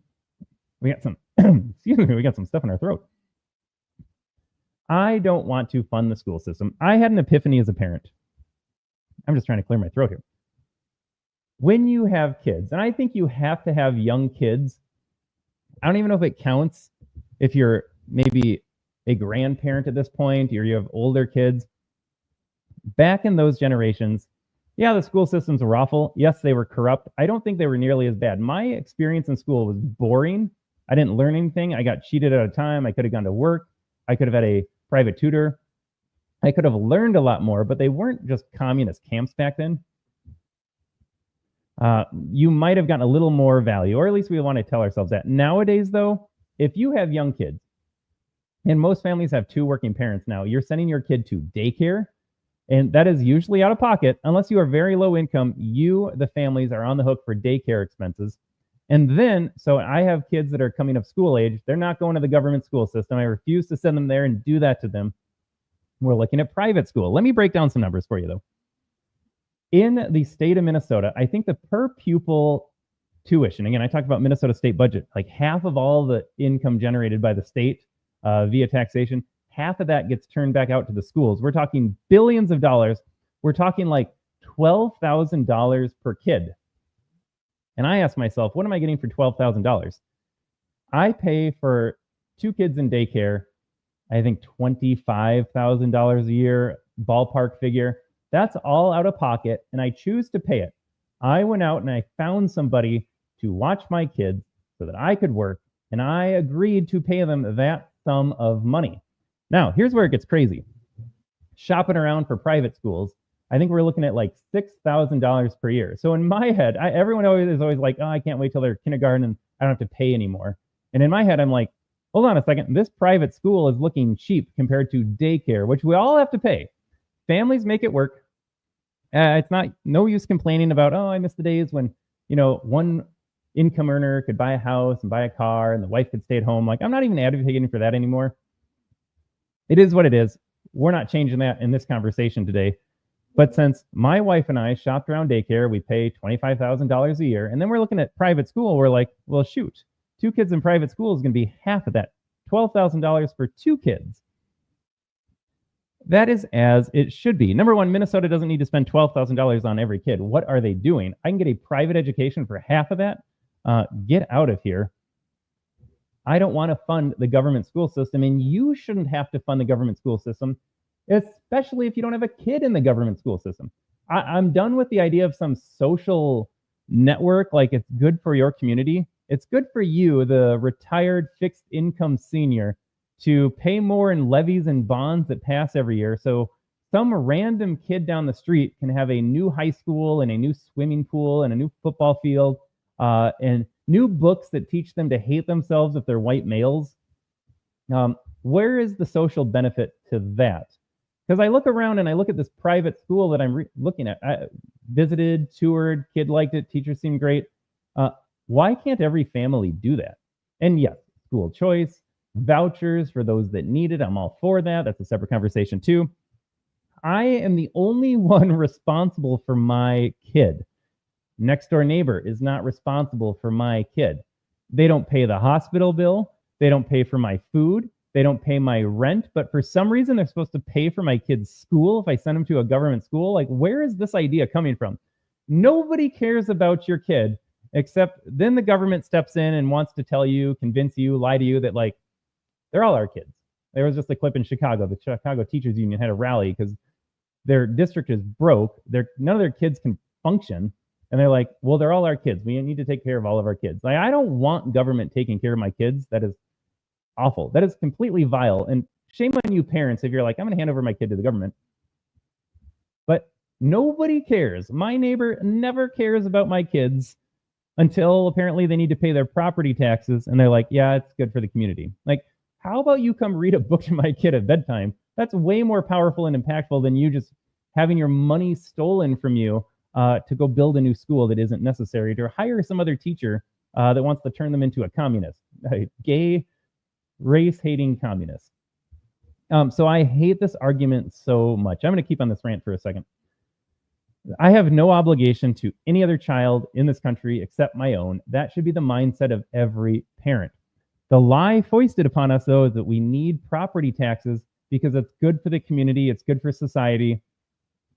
We got some. Excuse me. We got some stuff in our throat. I don't want to fund the school system. I had an epiphany as a parent. I'm just trying to clear my throat here. When you have kids, and I think you have to have young kids. I don't even know if it counts if you're maybe a grandparent at this point or you have older kids. Back in those generations, yeah, the school systems were awful. Yes, they were corrupt. I don't think they were nearly as bad. My experience in school was boring. I didn't learn anything. I got cheated at a time. I could have gone to work. I could have had a private tutor. I could have learned a lot more, but they weren't just communist camps back then. You might have gotten a little more value, or at least we want to tell ourselves that. Nowadays, though, if you have young kids, and most families have two working parents now, you're sending your kid to daycare, and that is usually out of pocket. Unless you are very low income, the families are on the hook for daycare expenses. And then, so I have kids that are coming of school age. They're not going to the government school system. I refuse to send them there and do that to them. We're looking at private school. Let me break down some numbers for you, though. In the state of Minnesota, I think the per pupil tuition, again, I talked about Minnesota state budget, like half of all the income generated by the state via taxation, half of that gets turned back out to the schools. We're talking billions of dollars. We're talking like $12,000 per kid. And I ask myself, what am I getting for $12,000? I pay for two kids in daycare, I think $25,000 a year, ballpark figure. That's all out of pocket, and I choose to pay it. I went out and I found somebody to watch my kids so that I could work, and I agreed to pay them that sum of money. Now, here's where it gets crazy. Shopping around for private schools, I think we're looking at like $6,000 per year. So in my head, everyone is always like, oh, I can't wait till they're kindergarten and I don't have to pay anymore. And in my head, I'm like, hold on a second. This private school is looking cheap compared to daycare, which we all have to pay. Families make it work. It's not no use complaining about, oh, I miss the days when, one income earner could buy a house and buy a car and the wife could stay at home. Like, I'm not even advocating for that anymore. It is what it is. We're not changing that in this conversation today. But since my wife and I shopped around daycare, we pay $25,000 a year. And then we're looking at private school. We're like, well, shoot, two kids in private school is going to be half of that, $12,000 for two kids. That is as it should be. Number one, Minnesota doesn't need to spend $12,000 on every kid. What are they doing? I can get a private education for half of that. Get out of here. I don't want to fund the government school system, and you shouldn't have to fund the government school system, especially if you don't have a kid in the government school system. I'm done with the idea of some social network, like it's good for your community. It's good for you, the retired fixed income senior, to pay more in levies and bonds that pass every year. So some random kid down the street can have a new high school and a new swimming pool and a new football field and new books that teach them to hate themselves if they're white males. Where is the social benefit to that? Because I look around and I look at this private school that I'm looking at. I visited, toured, kid liked it, teachers seemed great. Why can't every family do that? And yes, school choice, vouchers for those that need it. I'm all for that. That's a separate conversation too. I am the only one responsible for my kid. Next door neighbor is not responsible for my kid. They don't pay the hospital bill. They don't pay for my food. They don't pay my rent. But for some reason, they're supposed to pay for my kid's school if I send them to a government school. Like, where is this idea coming from? Nobody cares about your kid, except then the government steps in and wants to tell you, convince you, lie to you that, like, they're all our kids. There was just a clip in Chicago. The Chicago Teachers Union had a rally because their district is broke. None of their kids can function. And they're like, well, they're all our kids. We need to take care of all of our kids. Like, I don't want government taking care of my kids. That is awful. That is completely vile. And shame on you parents if you're like, I'm going to hand over my kid to the government. But nobody cares. My neighbor never cares about my kids. until apparently they need to pay their property taxes. And they're like, yeah, it's good for the community. Like, how about you come read a book to my kid at bedtime? That's way more powerful and impactful than you just having your money stolen from you to go build a new school that isn't necessary, to hire some other teacher that wants to turn them into a communist, a gay, race hating communist. So I hate this argument so much. I'm going to keep on this rant for a second. I have no obligation to any other child in this country except my own. That should be the mindset of every parent. The lie foisted upon us, though, is that we need property taxes because it's good for the community, it's good for society.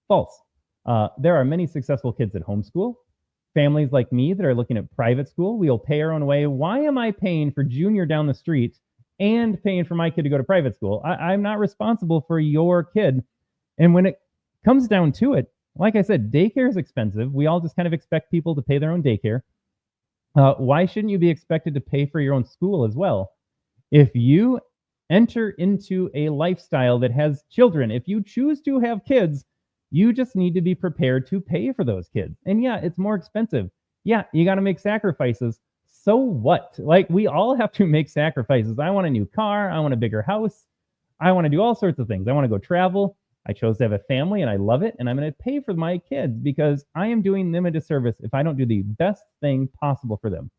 False. There are many successful kids at homeschool. Families like me that are looking at private school, we'll pay our own way. Why am I paying for Junior down the street and paying for my kid to go to private school? I'm not responsible for your kid. And when it comes down to it, like I said, daycare is expensive. We all just kind of expect people to pay their own daycare. Why shouldn't you be expected to pay for your own school as well? If you enter into a lifestyle that has children, if you choose to have kids, you just need to be prepared to pay for those kids. And yeah, it's more expensive. Yeah, you got to make sacrifices. So what? Like, we all have to make sacrifices. I want a new car. I want a bigger house. I want to do all sorts of things. I want to go travel. I chose to have a family and I love it. And I'm going to pay for my kids because I am doing them a disservice if I don't do the best thing possible for them.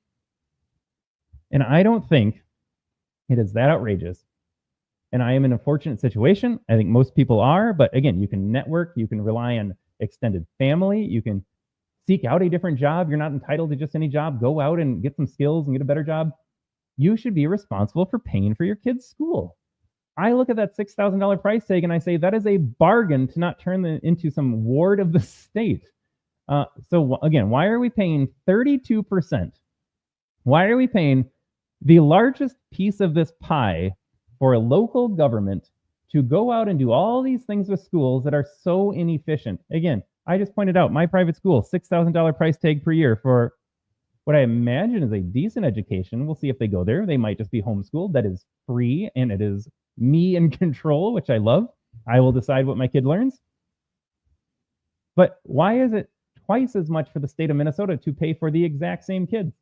And I don't think it is that outrageous. And I am in a fortunate situation. I think most people are. But again, you can network. You can rely on extended family. You can seek out a different job. You're not entitled to just any job. Go out and get some skills and get a better job. You should be responsible for paying for your kids' school. I look at that $6,000 price tag and I say that is a bargain to not turn them into some ward of the state. So again, why are we paying 32%? Why are we paying the largest piece of this pie for a local government to go out and do all these things with schools that are so inefficient? Again, I just pointed out my private school, $6,000 price tag per year for what I imagine is a decent education. We'll see if they go there. They might just be homeschooled. That is free and it is me in control, which I love. I will decide what my kid learns. But why is it twice as much for the state of Minnesota to pay for the exact same kids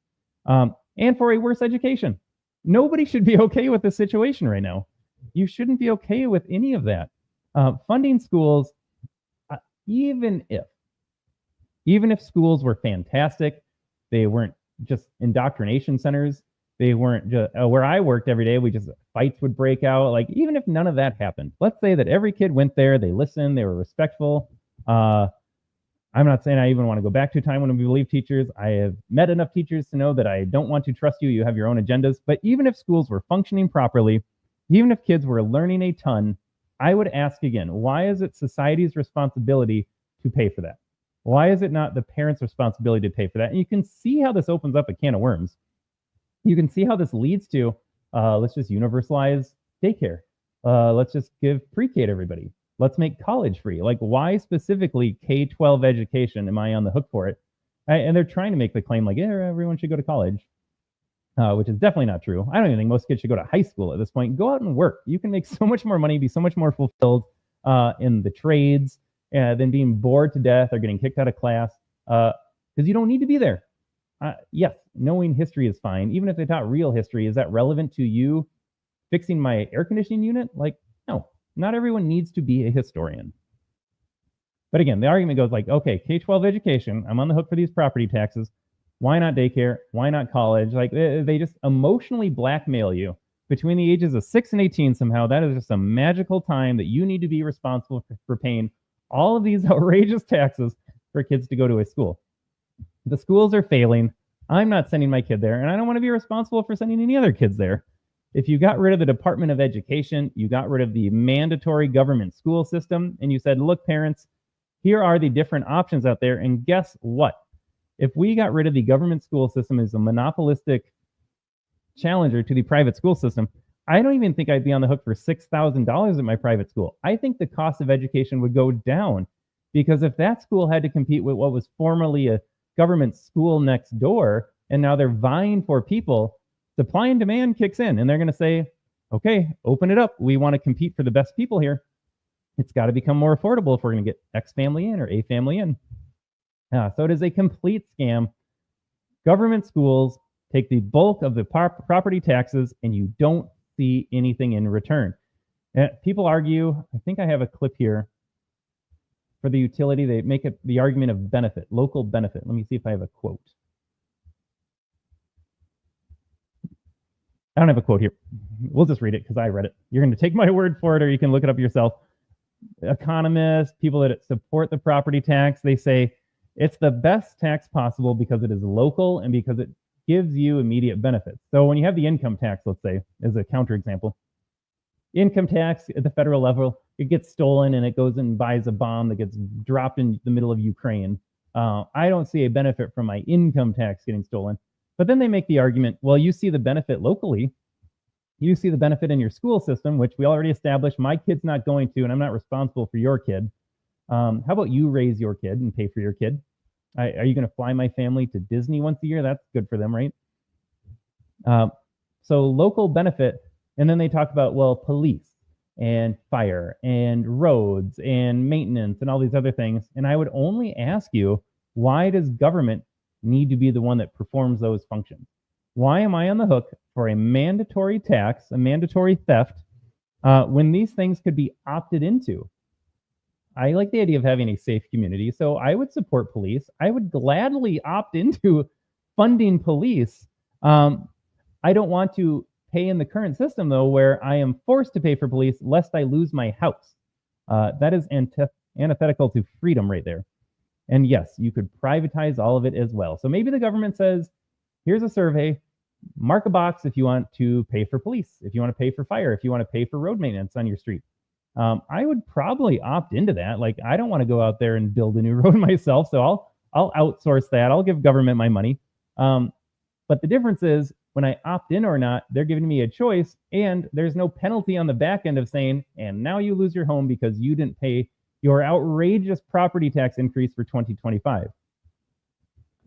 and for a worse education? Nobody should be okay with this situation right now. You shouldn't be okay with any of that. Funding schools, even if schools were fantastic, they weren't just indoctrination centers. They weren't just where I worked every day. Fights would break out. Like, even if none of that happened, let's say that every kid went there, they listened, they were respectful. I'm not saying I even want to go back to a time when we believe teachers. I have met enough teachers to know that I don't want to trust you. You have your own agendas. But even if schools were functioning properly, even if kids were learning a ton, I would ask again, why is it society's responsibility to pay for that? Why is it not the parents' responsibility to pay for that? And you can see how this opens up a can of worms. You can see how this leads to, let's just universalize daycare. Let's just give pre-K to everybody. Let's make college free. Like, why specifically K-12 education? Am I on the hook for it? And they're trying to make the claim like, yeah, everyone should go to college, which is definitely not true. I don't even think most kids should go to high school at this point. Go out and work. You can make so much more money, be so much more fulfilled in the trades than being bored to death or getting kicked out of class because you don't need to be there. Yes, knowing history is fine. Even if they taught real history, is that relevant to you fixing my air conditioning unit? Like, no, not everyone needs to be a historian. But again, the argument goes like, okay, K-12 education, I'm on the hook for these property taxes. Why not daycare? Why not college? Like, they just emotionally blackmail you between the ages of 6 and 18 somehow. That is just a magical time that you need to be responsible for paying all of these outrageous taxes for kids to go to a school. The schools are failing. I'm not sending my kid there, and I don't want to be responsible for sending any other kids there. If you got rid of the Department of Education, you got rid of the mandatory government school system, and you said, look, parents, here are the different options out there, and guess what? If we got rid of the government school system as a monopolistic challenger to the private school system, I don't even think I'd be on the hook for $6,000 at my private school. I think the cost of education would go down, because if that school had to compete with what was formerly a government school next door, and now they're vying for people, supply and demand kicks in, and they're going to say, okay, open it up. We want to compete for the best people here. It's got to become more affordable if we're going to get X family in or A family in. So it is a complete scam. Government schools take the bulk of the property taxes, and you don't see anything in return. People argue, I think I have a clip here for the utility. They make it the argument of benefit, local benefit. Let me see if I have a quote. I don't have a quote here. We'll just read it because I read it. You're going to take my word for it, or you can look it up yourself. Economists, people that support the property tax, they say it's the best tax possible because it is local and because it gives you immediate benefits. So when you have the income tax, let's say, as a counterexample, income tax at the federal level, it gets stolen and it goes and buys a bomb that gets dropped in the middle of Ukraine. I don't see a benefit from my income tax getting stolen. But then they make the argument, well, you see the benefit locally. You see the benefit in your school system, which we already established my kid's not going to, and I'm not responsible for your kid. How about you raise your kid and pay for your kid? Are you going to fly my family to Disney once a year? That's good for them, right? So local benefit. And then they talk about, well, police and fire and roads and maintenance and all these other things. And I would only ask you, why does government need to be the one that performs those functions? Why am I on the hook for a mandatory tax, a mandatory theft, when these things could be opted into? I like the idea of having a safe community, so I would support police. I would gladly opt into funding police. I don't want to pay in the current system, though, where I am forced to pay for police lest I lose my house. That is antithetical to freedom right there. And yes, you could privatize all of it as well. So maybe the government says, here's a survey, mark a box if you want to pay for police, if you want to pay for fire, if you want to pay for road maintenance on your street. I would probably opt into that. Like, I don't want to go out there and build a new road myself, so I'll outsource that. I'll give government my money. But the difference is, when I opt in or not, they're giving me a choice, and there's no penalty on the back end of saying, and now you lose your home because you didn't pay your outrageous property tax increase for 2025.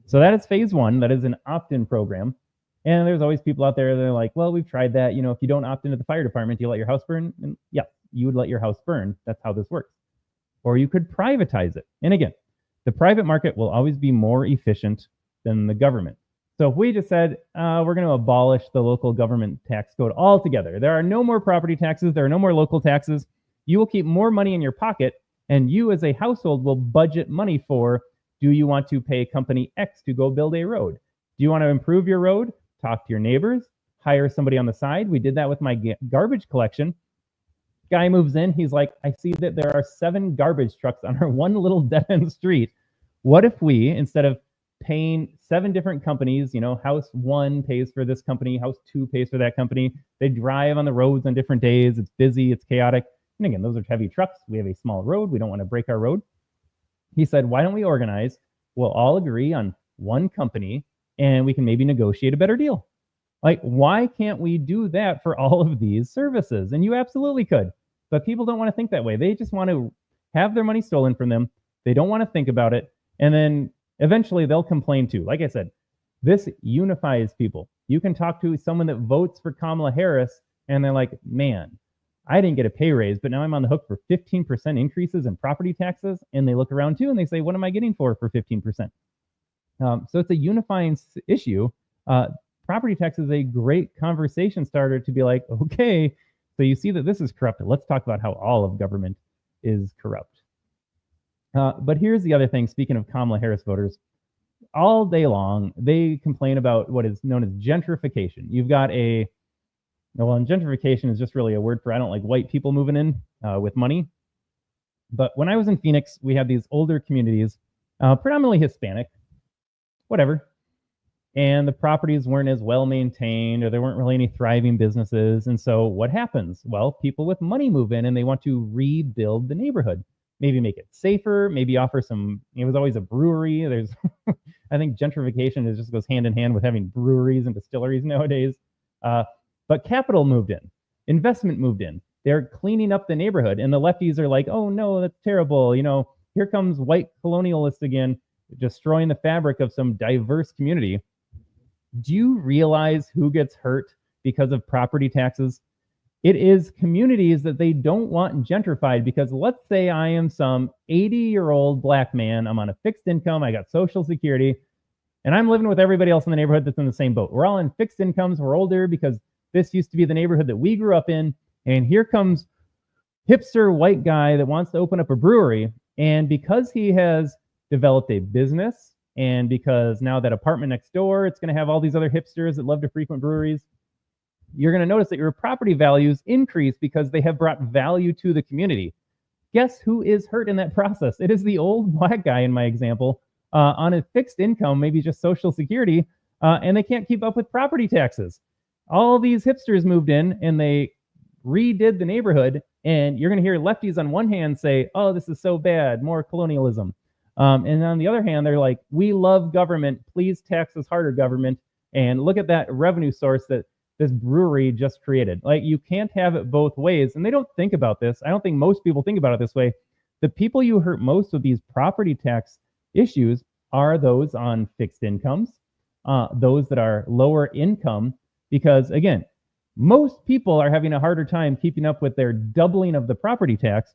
So that is phase one. That is an opt-in program. And there's always people out there that are like, well, we've tried that. You know, if you don't opt into the fire department, do you let your house burn? And yeah, you would let your house burn. That's how this works. Or you could privatize it. And again, the private market will always be more efficient than the government. So if we just said, we're going to abolish the local government tax code altogether, there are no more property taxes, there are no more local taxes, you will keep more money in your pocket, and you as a household will budget money for, do you want to pay company X to go build a road? Do you want to improve your road? Talk to your neighbors, hire somebody on the side. We did that with my garbage collection. Guy moves in, he's like, I see that there are 7 garbage trucks on our one little dead-end street. What if we, instead of paying 7 different companies, you know, house 1 pays for this company, house 2 pays for that company, they drive on the roads on different days, it's busy, it's chaotic. And again, those are heavy trucks. We have a small road. We don't want to break our road. He said, why don't we organize? We'll all agree on one company and we can maybe negotiate a better deal. Like, why can't we do that for all of these services? And you absolutely could. But people don't want to think that way. They just want to have their money stolen from them. They don't want to think about it. And then eventually they'll complain too. Like I said, this unifies people. You can talk to someone that votes for Kamala Harris and they're like, man, I didn't get a pay raise, but now I'm on the hook for 15% increases in property taxes. And they look around too and they say, what am I getting for 15%? So it's a unifying issue. Property tax is a great conversation starter to be like, okay, so you see that this is corrupt. Let's talk about how all of government is corrupt. But here's the other thing. Speaking of Kamala Harris voters, all day long, they complain about what is known as gentrification. You've got and gentrification is just really a word for, I don't like white people moving in with money. But when I was in Phoenix, we had these older communities, predominantly Hispanic, whatever. And the properties weren't as well maintained, or there weren't really any thriving businesses. And so what happens? Well, people with money move in and they want to rebuild the neighborhood. Maybe make it safer, maybe offer some, it was always a brewery. There's, I think gentrification just goes hand in hand with having breweries and distilleries nowadays. But capital moved in, investment moved in. They're cleaning up the neighborhood. And the lefties are like, oh no, that's terrible. You know, here comes white colonialists again, destroying the fabric of some diverse community. Do you realize who gets hurt because of property taxes? It is communities that they don't want gentrified, because let's say I am some 80-year-old black man. I'm on a fixed income. I got Social Security. And I'm living with everybody else in the neighborhood that's in the same boat. We're all in fixed incomes. We're older because this used to be the neighborhood that we grew up in. And here comes hipster white guy that wants to open up a brewery. And because he has developed a business, and because now that apartment next door, it's going to have all these other hipsters that love to frequent breweries, you're going to notice that your property values increase because they have brought value to the community. Guess who is hurt in that process? It is the old black guy in my example, on a fixed income, maybe just Social Security, and they can't keep up with property taxes. All these hipsters moved in and they redid the neighborhood, and you're going to hear lefties on one hand say, oh, this is so bad, more colonialism. And on the other hand, they're like, we love government, please tax us harder, government, and look at that revenue source that this brewery just created. Like, you can't have it both ways. And they don't think about this. I don't think most people think about it this way. The people you hurt most with these property tax issues are those on fixed incomes, those that are lower income, because again, most people are having a harder time keeping up with their doubling of the property tax.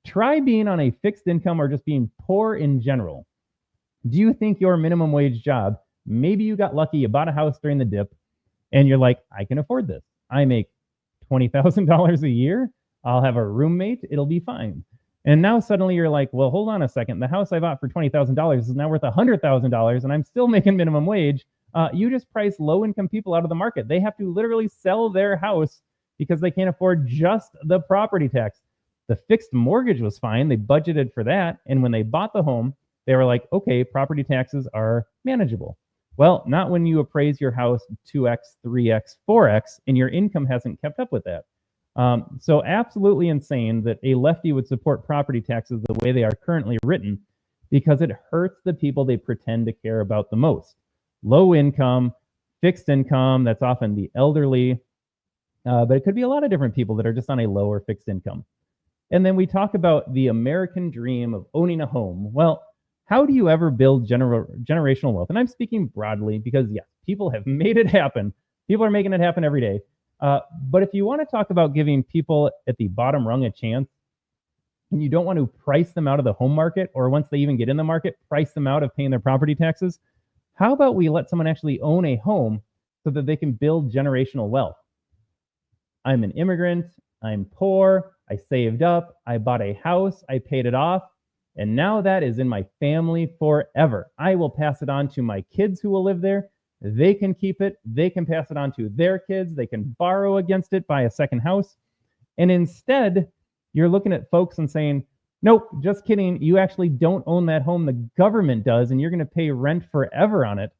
Try being on a fixed income or just being poor in general. Do you think your minimum wage job, maybe you got lucky, you bought a house during the dip, and you're like, I can afford this. I make $20,000 a year. I'll have a roommate. It'll be fine. And now suddenly you're like, well, hold on a second. The house I bought for $20,000 is now worth $100,000 and I'm still making minimum wage. You just price low-income people out of the market. They have to literally sell their house because they can't afford just the property tax. The fixed mortgage was fine. They budgeted for that. And when they bought the home, they were like, okay, property taxes are manageable. Well, not when you appraise your house 2x, 3x, 4x, and your income hasn't kept up with that. So absolutely insane that a lefty would support property taxes the way they are currently written, because it hurts the people they pretend to care about the most. Low income, fixed income, that's often the elderly, but it could be a lot of different people that are just on a lower fixed income. And then we talk about the American dream of owning a home. Well, how do you ever build generational wealth? And I'm speaking broadly because, yes, people have made it happen. People are making it happen every day. But if you want to talk about giving people at the bottom rung a chance, and you don't want to price them out of the home market, or once they even get in the market, price them out of paying their property taxes, how about we let someone actually own a home so that they can build generational wealth? I'm an immigrant. I'm poor. I saved up. I bought a house. I paid it off. And now that is in my family forever. I will pass it on to my kids who will live there. They can keep it. They can pass it on to their kids. They can borrow against it, buy a second house. And instead, you're looking at folks and saying, nope, just kidding. You actually don't own that home. The government does, and you're going to pay rent forever on it.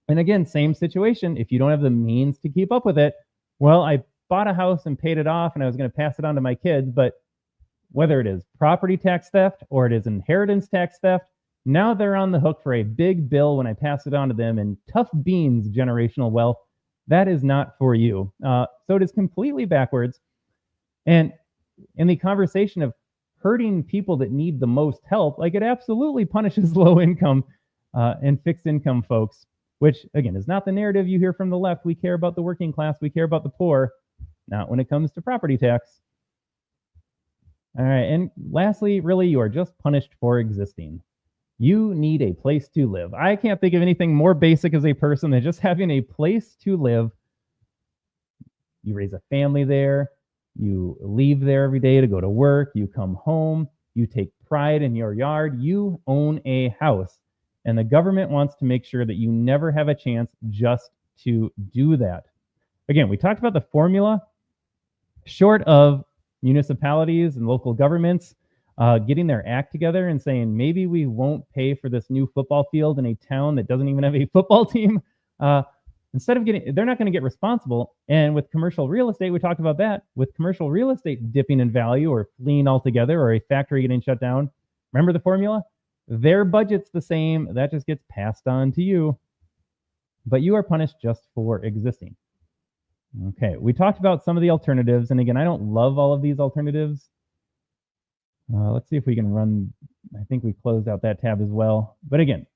And again, same situation. If you don't have the means to keep up with it, well, I bought a house and paid it off, and I was going to pass it on to my kids, but whether it is property tax theft or it is inheritance tax theft, now they're on the hook for a big bill when I pass it on to them, and tough beans generational wealth. That is not for you. So it is completely backwards. And in the conversation of hurting people that need the most help, like, it absolutely punishes low income and fixed income folks, which again is not the narrative you hear from the left. We care about the working class. We care about the poor. Not when it comes to property tax. All right. And lastly, really, you are just punished for existing. You need a place to live. I can't think of anything more basic as a person than just having a place to live. You raise a family there. You leave there every day to go to work. You come home. You take pride in your yard. You own a house. And the government wants to make sure that you never have a chance just to do that. Again, we talked about the formula. Short of municipalities and local governments getting their act together and saying, maybe we won't pay for this new football field in a town that doesn't even have a football team. Instead of they're not going to get responsible. And with commercial real estate, we talked about that. With commercial real estate dipping in value or fleeing altogether, or a factory getting shut down, remember the formula? Their budget's the same. That just gets passed on to you. But you are punished just for existing. Okay, we talked about some of the alternatives. And again, I don't love all of these alternatives. Let's see if we can run. I think we closed out that tab as well. But again,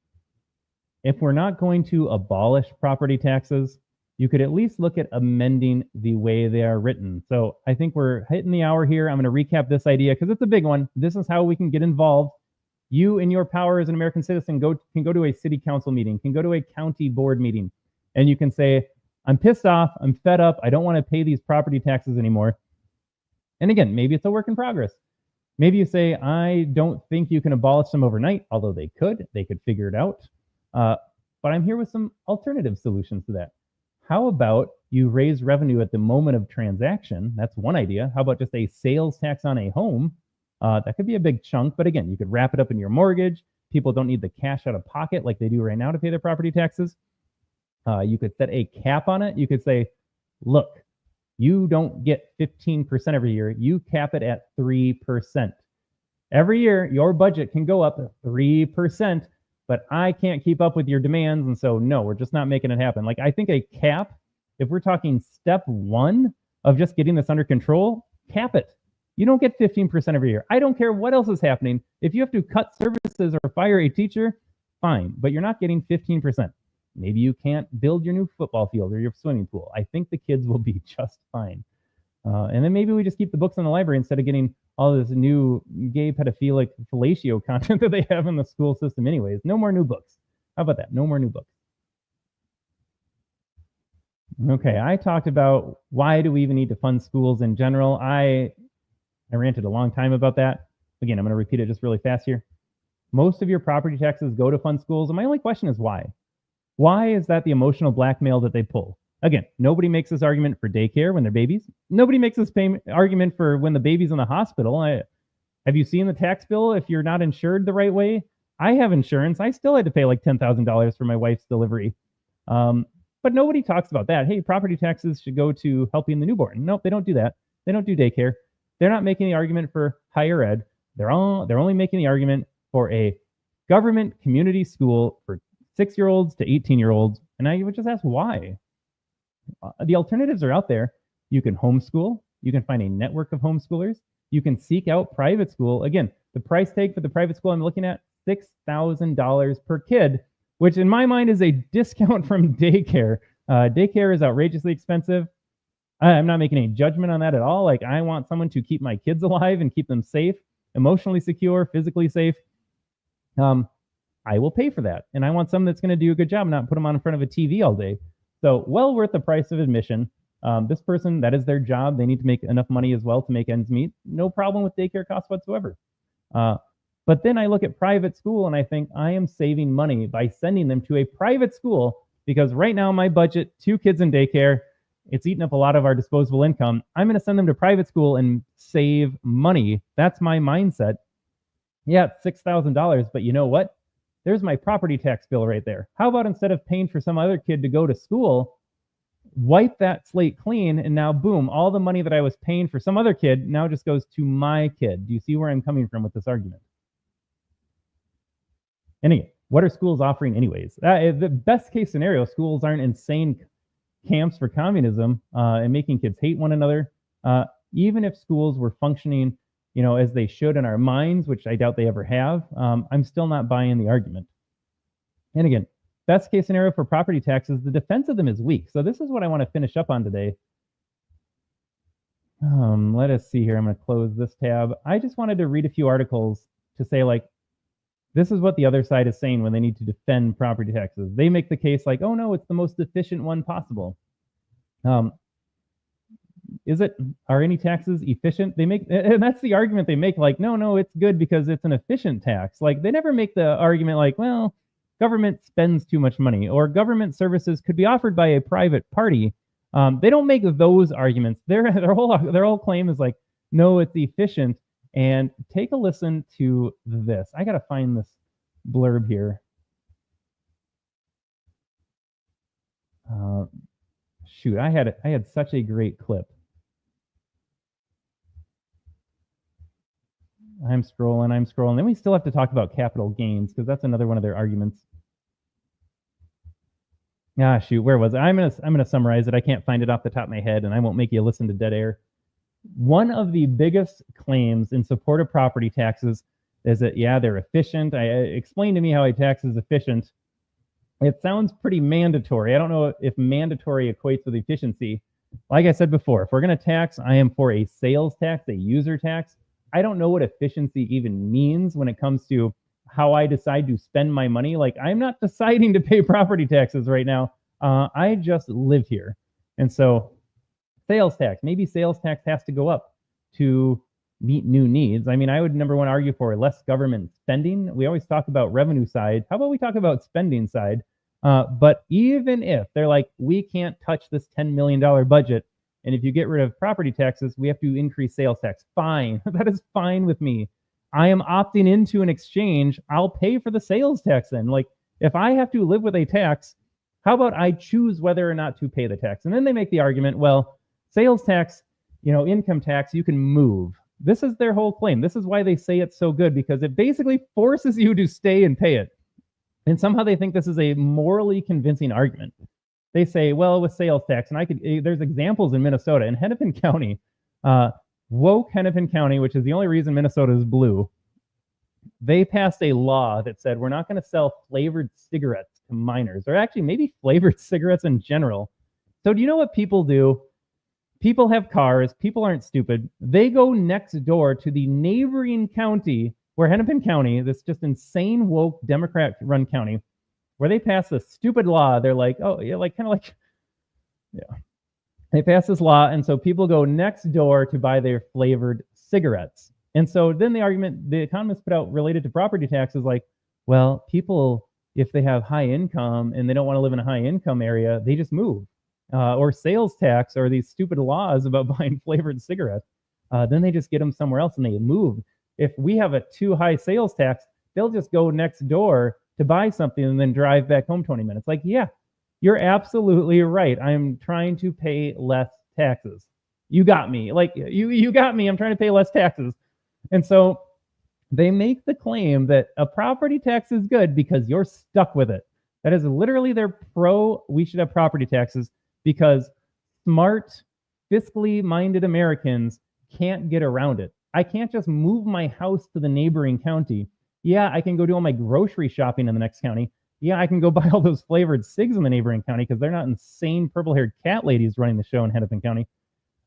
if we're not going to abolish property taxes, you could at least look at amending the way they are written. So I think we're hitting the hour here. I'm going to recap this idea because it's a big one. This is how we can get involved. You, in your power as an American citizen, can go to a city council meeting, can go to a county board meeting, and you can say, I'm pissed off, I'm fed up, I don't want to pay these property taxes anymore. And again, maybe it's a work in progress. Maybe you say, I don't think you can abolish them overnight, although they could figure it out. But I'm here with some alternative solutions to that. How about you raise revenue at the moment of transaction? That's one idea. How about just a sales tax on a home? That could be a big chunk, but again, you could wrap it up in your mortgage. People don't need the cash out of pocket like they do right now to pay their property taxes. You could set a cap on it. You could say, look, you don't get 15% every year. You cap it at 3%. Every year, your budget can go up 3%, but I can't keep up with your demands. And so, no, we're just not making it happen. Like, I think a cap, if we're talking step one of just getting this under control, cap it. You don't get 15% every year. I don't care what else is happening. If you have to cut services or fire a teacher, fine, but you're not getting 15%. Maybe you can't build your new football field or your swimming pool. I think the kids will be just fine. And then maybe we just keep the books in the library instead of getting all this new gay, pedophilic, fellatio content that they have in the school system anyways. No more new books. How about that? No more new books. Okay, I talked about why do we even need to fund schools in general. I ranted a long time about that. Again, I'm going to repeat it just really fast here. Most of your property taxes go to fund schools, and my only question is why? Why is that the emotional blackmail that they pull? Again, nobody makes this argument for daycare when they're babies. Nobody makes this argument for when the baby's in the hospital. Have you seen the tax bill if you're not insured the right way? I have insurance. I still had to pay like $10,000 for my wife's delivery. But nobody talks about that. Hey, property taxes should go to helping the newborn. Nope, they don't do that. They don't do daycare. They're not making the argument for higher ed. They're only making the argument for a government community school for 6-year-olds to 18-year-olds. And I would just ask why. The alternatives are out there. You can homeschool. You can find a network of homeschoolers. You can seek out private school. Again, the price tag for the private school I'm looking at, $6,000 per kid, which in my mind is a discount from daycare. Daycare is outrageously expensive. I'm not making any judgment on that at all. Like, I want someone to keep my kids alive and keep them safe, emotionally secure, physically safe. I will pay for that. And I want someone that's going to do a good job, not put them on in front of a TV all day. So well worth the price of admission. This person, that is their job. They need to make enough money as well to make ends meet. No problem with daycare costs whatsoever. But then I look at private school and I think I am saving money by sending them to a private school because right now my budget, 2 kids in daycare, it's eating up a lot of our disposable income. I'm going to send them to private school and save money. That's my mindset. Yeah, it's $6,000, but you know what? There's my property tax bill right there. How about instead of paying for some other kid to go to school, wipe that slate clean, and now boom, all the money that I was paying for some other kid now just goes to my kid. Do you see where I'm coming from with this argument? And again, what are schools offering anyways? The best case scenario, schools aren't insane camps for communism and making kids hate one another. Even if schools were functioning, as they should in our minds, which I doubt they ever have, I'm still not buying the argument. And again, best case scenario for property taxes, the defense of them is weak. So this is what I want to finish up on today. Let us see here. I'm going to close this tab. I just wanted to read a few articles to say, like, this is what the other side is saying when they need to defend property taxes. They make the case like, oh no, it's the most efficient one possible. Are any taxes efficient? And that's the argument they make, like, no, it's good because it's an efficient tax. Like, they never make the argument like, well, government spends too much money or government services could be offered by a private party. They don't make those arguments. Their whole claim is like, no, it's efficient. And take a listen to this. I got to find this blurb here. Shoot, I had such a great clip. I'm scrolling. Then we still have to talk about capital gains because that's another one of their arguments. Shoot, where was it? I'm gonna summarize it. I can't find it off the top of my head, and I won't make you listen to dead air. One of the biggest claims in support of property taxes is that, yeah, they're efficient. Explain to me how a tax is efficient. It sounds pretty mandatory. I don't know if mandatory equates with efficiency. Like I said before, if we're going to tax, I am for a sales tax, a user tax. I don't know what efficiency even means when it comes to how I decide to spend my money. Like, I'm not deciding to pay property taxes right now. I just live here. And so sales tax, maybe sales tax has to go up to meet new needs. I mean, I would number one argue for less government spending. We always talk about revenue side. How about we talk about spending side? But even if they're like, we can't touch this $10 million budget, and if you get rid of property taxes, we have to increase sales tax. Fine. That is fine with me. I am opting into an exchange. I'll pay for the sales tax then. Like, if I have to live with a tax, how about I choose whether or not to pay the tax? And then they make the argument, well, sales tax, income tax, you can move. This is their whole claim. This is why they say it's so good, because it basically forces you to stay and pay it. And somehow they think this is a morally convincing argument. They say, well, with sales tax, and there's examples in Minnesota, in Hennepin County, woke Hennepin County, which is the only reason Minnesota is blue, they passed a law that said we're not going to sell flavored cigarettes to minors, or actually maybe flavored cigarettes in general. So do you know what people do? People have cars. People aren't stupid. They go next door to the neighboring county, where Hennepin County, this just insane woke Democrat-run county, where they pass this stupid law. They're like, oh, yeah, yeah. They pass this law, and so people go next door to buy their flavored cigarettes. And so then the argument the economists put out related to property tax is like, well, people, if they have high income and they don't want to live in a high income area, they just move. Or sales tax, or these stupid laws about buying flavored cigarettes, then they just get them somewhere else and they move. If we have a too high sales tax, they'll just go next door to buy something and then drive back home 20 minutes. Like, yeah, you're absolutely right. I'm trying to pay less taxes. You got me. Like, you got me. I'm trying to pay less taxes. And so they make the claim that a property tax is good because you're stuck with it. That is literally their we should have property taxes because smart, fiscally minded Americans can't get around it. I can't just move my house to the neighboring county. Yeah, I can go do all my grocery shopping in the next county. Yeah, I can go buy all those flavored cigs in the neighboring county because they're not insane purple-haired cat ladies running the show in Hennepin County.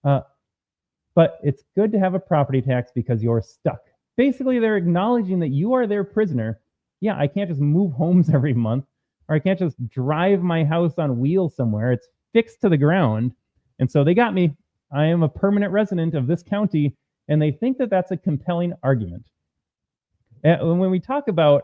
But it's good to have a property tax because you're stuck. Basically, they're acknowledging that you are their prisoner. Yeah, I can't just move homes every month, or I can't just drive my house on wheels somewhere. It's fixed to the ground. And so they got me. I am a permanent resident of this county, and they think that that's a compelling argument. And when we talk about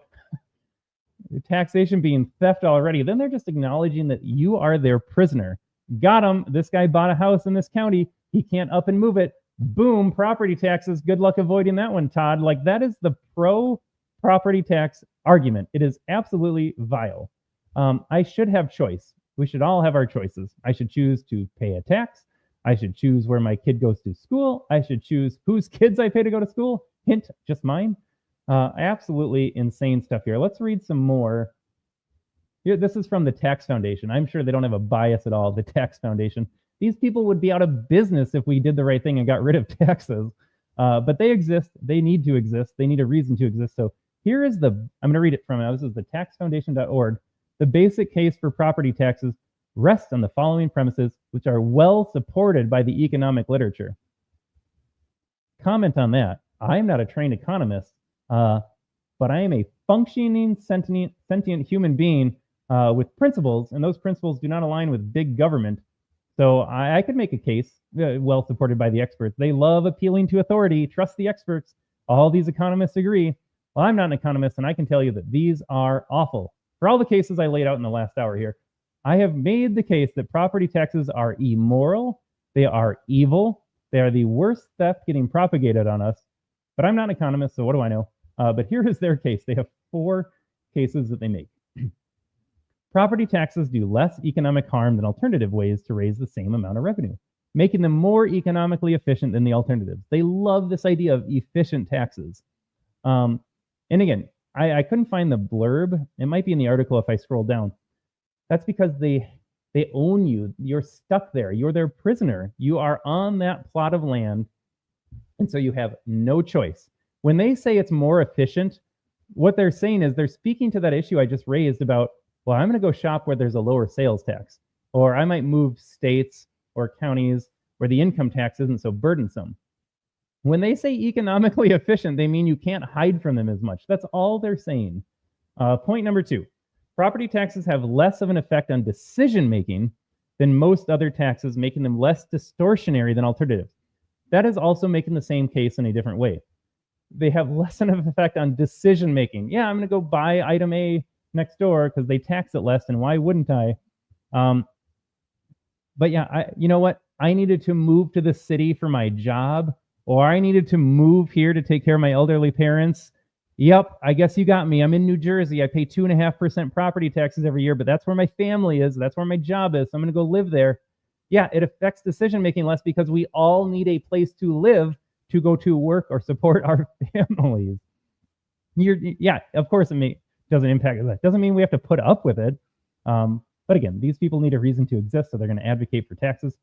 taxation being theft already, then they're just acknowledging that you are their prisoner. Got him. This guy bought a house in this county. He can't up and move it. Boom, property taxes. Good luck avoiding that one, Todd. Like, that is the pro-property tax argument. It is absolutely vile. I should have choice. We should all have our choices. I should choose to pay a tax. I should choose where my kid goes to school. I should choose whose kids I pay to go to school. Hint, just mine. Absolutely insane stuff here. Let's read some more. Here, this is from the Tax Foundation. I'm sure they don't have a bias at all, the Tax Foundation. These people would be out of business if we did the right thing and got rid of taxes. But they exist. They need to exist. They need a reason to exist. So here is I'm going to read it from it. This is the taxfoundation.org. The basic case for property taxes rests on the following premises, which are well supported by the economic literature. Comment on that. I'm not a trained economist, but I am a functioning, sentient human being with principles, and those principles do not align with big government. So I could make a case well supported by the experts. They love appealing to authority. Trust the experts. All these economists agree. Well, I'm not an economist, and I can tell you that these are awful. For all the cases I laid out in the last hour here, I have made the case that property taxes are immoral. They are evil. They are the worst theft getting propagated on us. But I'm not an economist, so what do I know? But here is their case. They have 4 cases that they make. Property taxes do less economic harm than alternative ways to raise the same amount of revenue, making them more economically efficient than the alternatives. They love this idea of efficient taxes. And again, I couldn't find the blurb. It might be in the article if I scroll down. That's because they own you. You're stuck there. You're their prisoner. You are on that plot of land, and so you have no choice. When they say it's more efficient, what they're saying is they're speaking to that issue I just raised about, well, I'm going to go shop where there's a lower sales tax, or I might move states or counties where the income tax isn't so burdensome. When they say economically efficient, they mean you can't hide from them as much. That's all they're saying. Point number 2, property taxes have less of an effect on decision making than most other taxes, making them less distortionary than alternatives. That is also making the same case in a different way. They have less of an effect on decision making. Yeah, I'm going to go buy item A next door because they tax it less, and why wouldn't I? But yeah, you know what? I needed to move to the city for my job, or I needed to move here to take care of my elderly parents. Yep, I guess you got me. I'm in New Jersey. I pay 2.5% property taxes every year, but that's where my family is. That's where my job is. So I'm going to go live there. Yeah, it affects decision making less because we all need a place to live to go to work or support our families. Yeah, of course it doesn't impact that. Doesn't mean we have to put up with it. But again, these people need a reason to exist, so they're going to advocate for taxes.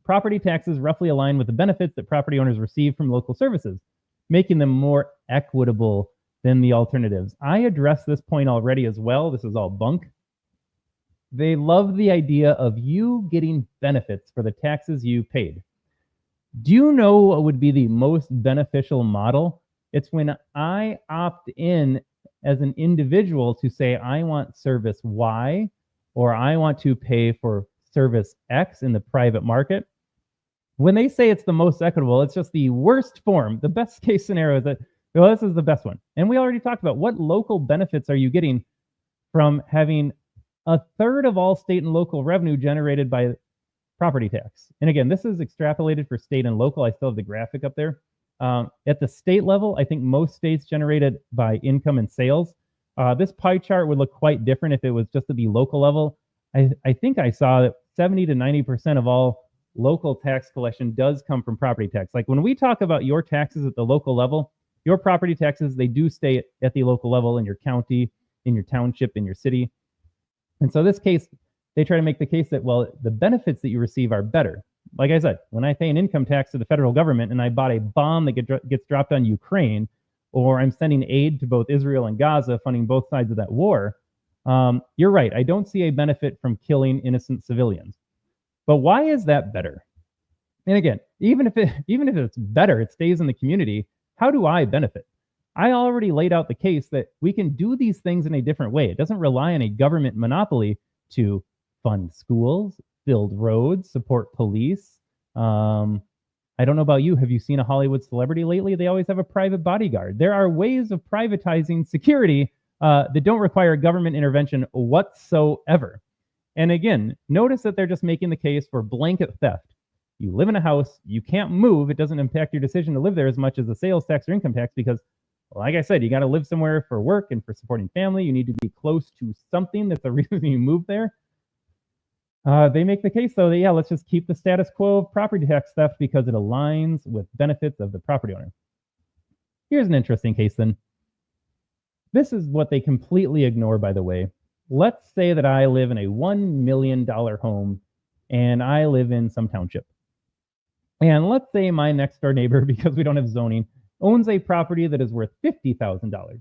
Property taxes roughly align with the benefits that property owners receive from local services, making them more equitable than the alternatives. I addressed this point already as well. This is all bunk. They love the idea of you getting benefits for the taxes you paid. Do you know what would be the most beneficial model? It's when I opt in as an individual to say, I want service Y, or I want to pay for service X in the private market. When they say it's the most equitable, it's just the worst form. The best case scenario is that, well, this is the best one. And we already talked about what local benefits are you getting from having a third of all state and local revenue generated by property tax. And again, this is extrapolated for state and local. I still have the graphic up there. At the state level, I think most states generated by income and sales. This pie chart would look quite different if it was just at the local level. I think I saw that 70 to 90% of all local tax collection does come from property tax. Like when we talk about your taxes at the local level, your property taxes, they do stay at the local level in your county, in your township, in your city. And so this case, they try to make the case that, well, the benefits that you receive are better. Like I said, when I pay an income tax to the federal government and I bought a bomb that gets dropped on Ukraine, or I'm sending aid to both Israel and Gaza, funding both sides of that war, you're right. I don't see a benefit from killing innocent civilians. But why is that better? And again, even if it's better, it stays in the community. How do I benefit? I already laid out the case that we can do these things in a different way. It doesn't rely on a government monopoly to fund schools, build roads, support police. I don't know about you. Have you seen a Hollywood celebrity lately? They always have a private bodyguard. There are ways of privatizing security that don't require government intervention whatsoever. And again, notice that they're just making the case for blanket theft. You live in a house, you can't move. It doesn't impact your decision to live there as much as a sales tax or income tax because, like I said, you got to live somewhere for work and for supporting family. You need to be close to something that's the reason you move there. They make the case, though, that, yeah, let's just keep the status quo of property tax theft because it aligns with benefits of the property owner. Here's an interesting case, then. This is what they completely ignore, by the way. Let's say that I live in a $1 million home and I live in some township. And let's say my next door neighbor, because we don't have zoning, owns a property that is worth $50,000.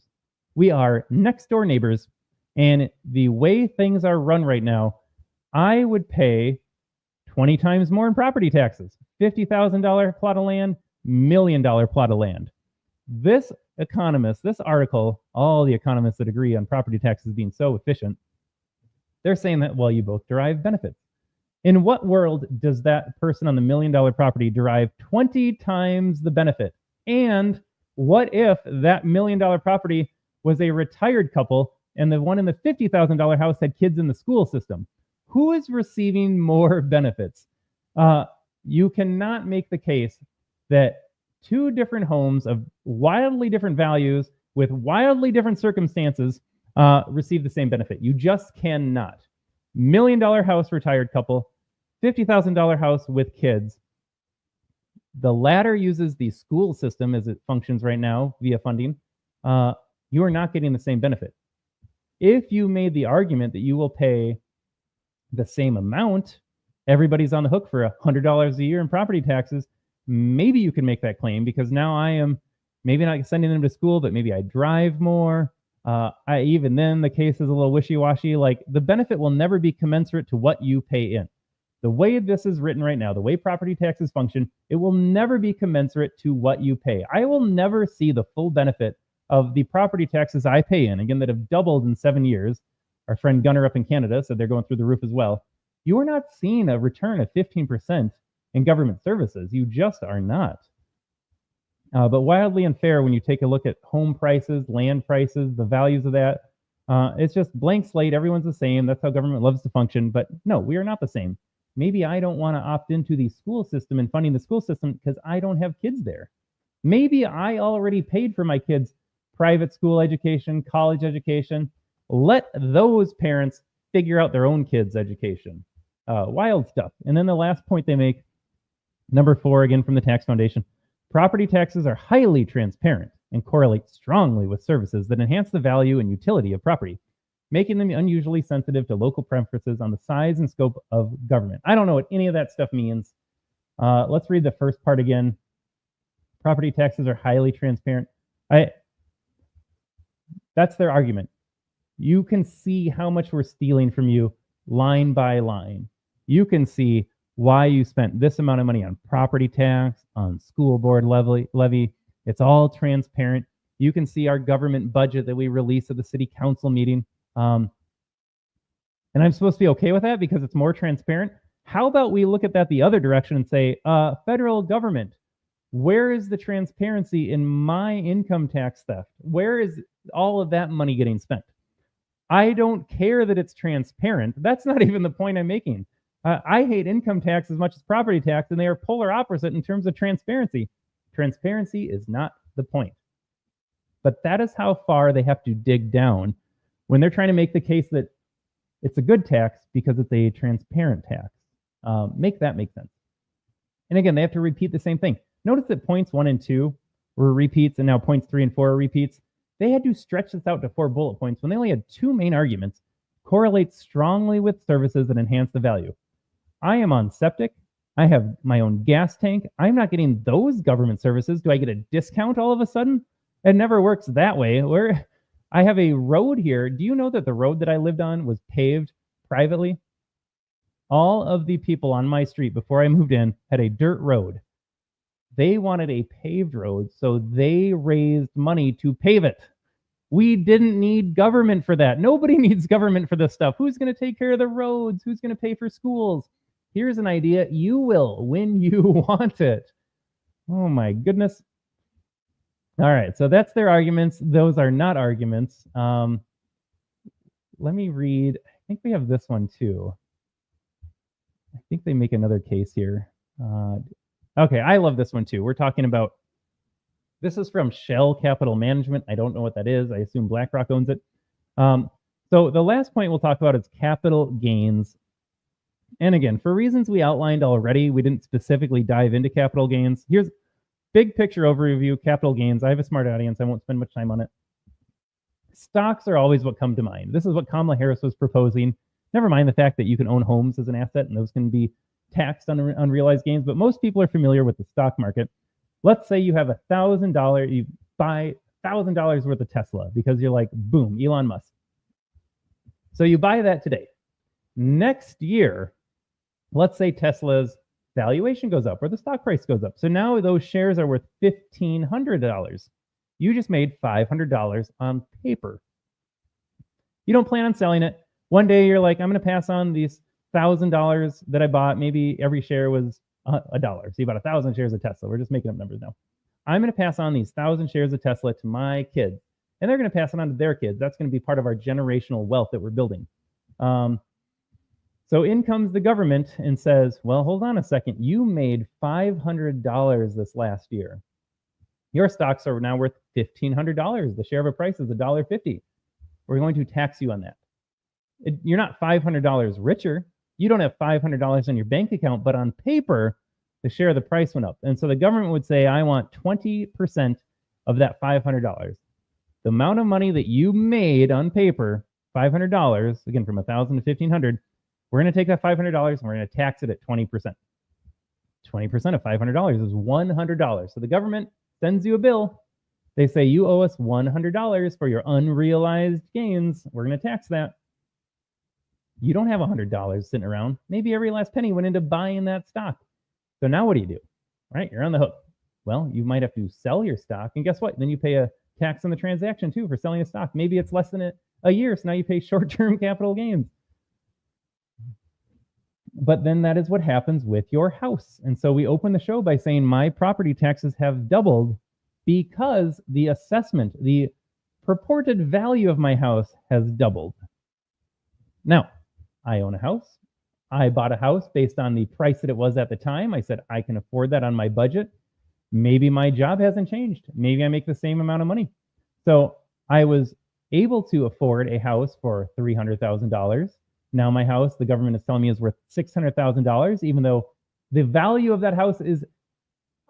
We are next door neighbors, and the way things are run right now, I would pay 20 times more in property taxes. $50,000 plot of land, $1 million plot of land. This economist, this article, all the economists that agree on property taxes being so efficient, they're saying that, well, you both derive benefits. In what world does that person on the $1 million property derive 20 times the benefit? And what if that $1 million property was a retired couple and the one in the $50,000 house had kids in the school system? Who is receiving more benefits? You cannot make the case that two different homes of wildly different values with wildly different circumstances receive the same benefit. You just cannot. $1 million house, retired couple, $50,000 house with kids. The latter uses the school system as it functions right now via funding. You are not getting the same benefit. If you made the argument that you will pay the same amount, everybody's on the hook for $100 a year in property taxes, maybe you can make that claim because now I am maybe not sending them to school, but maybe I drive more. Even then, the case is a little wishy-washy. Like the benefit will never be commensurate to what you pay in. The way this is written right now, the way property taxes function, it will never be commensurate to what you pay. I will never see the full benefit of the property taxes I pay in, again, that have doubled in 7 years. Our friend Gunnar up in Canada said they're going through the roof as well. You are not seeing a return of 15% in government services. You just are not. But wildly unfair when you take a look at home prices, land prices, the values of that. It's just blank slate. Everyone's the same. That's how government loves to function. But no, we are not the same. Maybe I don't want to opt into the school system and funding the school system because I don't have kids there. Maybe I already paid for my kids' private school education, college education. Let those parents figure out their own kids' education. Wild stuff. And then the last point they make, number 4, again from the Tax Foundation, property taxes are highly transparent and correlate strongly with services that enhance the value and utility of property, making them unusually sensitive to local preferences on the size and scope of government. I don't know what any of that stuff means. Let's read the first part again. Property taxes are highly transparent. That's their argument. You can see how much we're stealing from you line by line. You can see why you spent this amount of money on property tax, on school board levy. It's all transparent. You can see our government budget that we release at the city council meeting. And I'm supposed to be okay with that because it's more transparent. How about we look at that the other direction and say, federal government, where is the transparency in my income tax theft? Where is all of that money getting spent? I don't care that it's transparent. That's not even the point I'm making. I hate income tax as much as property tax, and they are polar opposite in terms of transparency. Transparency is not the point. But that is how far they have to dig down when they're trying to make the case that it's a good tax because it's a transparent tax. Make that make sense. And again, they have to repeat the same thing. Notice that points 1 and 2 were repeats, and now points 3 and 4 are repeats. They had to stretch this out to 4 bullet points when they only had 2 main arguments. Correlate strongly with services that enhance the value. I am on septic. I have my own gas tank. I'm not getting those government services. Do I get a discount all of a sudden? It never works that way. Where I have a road here. Do you know that the road that I lived on was paved privately? All of the people on my street before I moved in had a dirt road. They wanted a paved road, so they raised money to pave it. We didn't need government for that. Nobody needs government for this stuff. Who's going to take care of the roads? Who's going to pay for schools? Here's an idea. You will when you want it. Oh my goodness. All right, so that's their arguments. Those are not arguments. Let me read. I think we have this one too. I think they make another case here. Okay, I love this one too. We're talking about, this is from Shell Capital Management. I don't know what that is. I assume BlackRock owns it. So the last point we'll talk about is capital gains. And again, for reasons we outlined already, we didn't specifically dive into capital gains. Here's big picture overview, capital gains. I have a smart audience. I won't spend much time on it. Stocks are always what come to mind. This is what Kamala Harris was proposing. Never mind the fact that you can own homes as an asset and those can be taxed on unrealized gains, but most people are familiar with the stock market. Let's say you have $1,000, you buy $1,000 worth of Tesla because you're like, boom, Elon Musk. So you buy that today. Next year, let's say Tesla's valuation goes up or the stock price goes up. So now those shares are worth $1,500. You just made $500 on paper. You don't plan on selling it. One day you're like, I'm going to pass on these $1,000 that I bought. Maybe every share was $1. So you bought 1,000 shares of Tesla. We're just making up numbers now. I'm going to pass on these 1,000 shares of Tesla to my kids, and they're going to pass it on to their kids. That's going to be part of our generational wealth that we're building. So in comes the government and says, well, hold on a second. You made $500 this last year. Your stocks are now worth $1,500. The share of a price is $1.50. We're going to tax you on that. You're not $500 richer. You don't have $500 in your bank account, but on paper, the share of the price went up. And so the government would say, I want 20% of that $500. The amount of money that you made on paper, $500, again, from $1,000 to $1,500, we're going to take that $500 and we're going to tax it at 20%. 20% of $500 is $100. So the government sends you a bill. They say, you owe us $100 for your unrealized gains. We're going to tax that. You don't have $100 sitting around. Maybe every last penny went into buying that stock. So now what do? Right? You're on the hook. Well, you might have to sell your stock. And guess what? Then you pay a tax on the transaction too for selling a stock. Maybe it's less than a year. So now you pay short-term capital gains. But then that is what happens with your house. And so we open the show by saying my property taxes have doubled because the assessment, the purported value of my house has doubled. Now, I own a house. I bought a house based on the price that it was at the time. I said, I can afford that on my budget. Maybe my job hasn't changed. Maybe I make the same amount of money. So I was able to afford a house for $300,000. Now my house, the government is telling me, is worth $600,000, even though the value of that house is,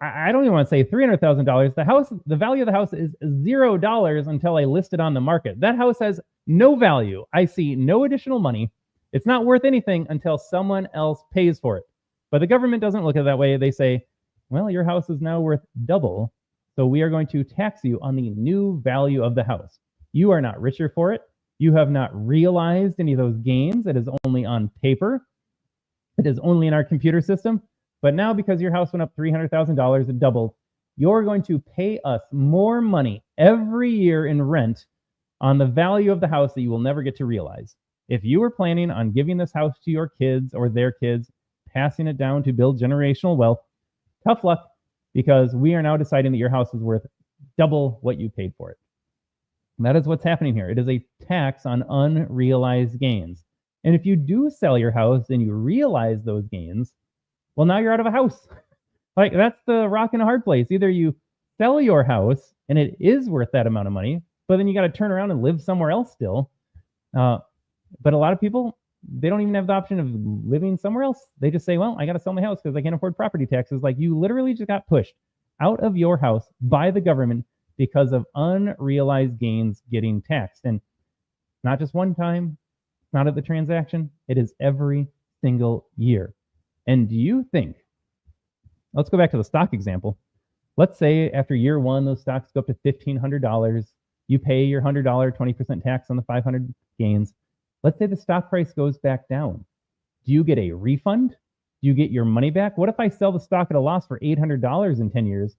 I don't even want to say $300,000. The value of the house is $0 until I list it on the market. That house has no value. I see no additional money. It's not worth anything until someone else pays for it. But the government doesn't look at it that way. They say, well, your house is now worth double, so we are going to tax you on the new value of the house. You are not richer for it. You have not realized any of those gains. It is only on paper. It is only in our computer system. But now, because your house went up $300,000, it doubled, you're going to pay us more money every year in rent on the value of the house that you will never get to realize. If you were planning on giving this house to your kids or their kids, passing it down to build generational wealth, tough luck, because we are now deciding that your house is worth double what you paid for it. And that is what's happening here. It is a tax on unrealized gains. And if you do sell your house and you realize those gains, well, now you're out of a house. Like, that's the rock and a hard place. Either you sell your house and it is worth that amount of money, but then you got to turn around and live somewhere else still. But a lot of people, they don't even have the option of living somewhere else. They just say, well, I got to sell my house because I can't afford property taxes. Like, you literally just got pushed out of your house by the government because of unrealized gains getting taxed. And not just one time, not at the transaction, it is every single year. And do you think, let's go back to the stock example. Let's say after year one, those stocks go up to $1,500. You pay your $100 20% tax on the 500 gains. Let's say the stock price goes back down. Do you get a refund? Do you get your money back? What if I sell the stock at a loss for $800 in 10 years?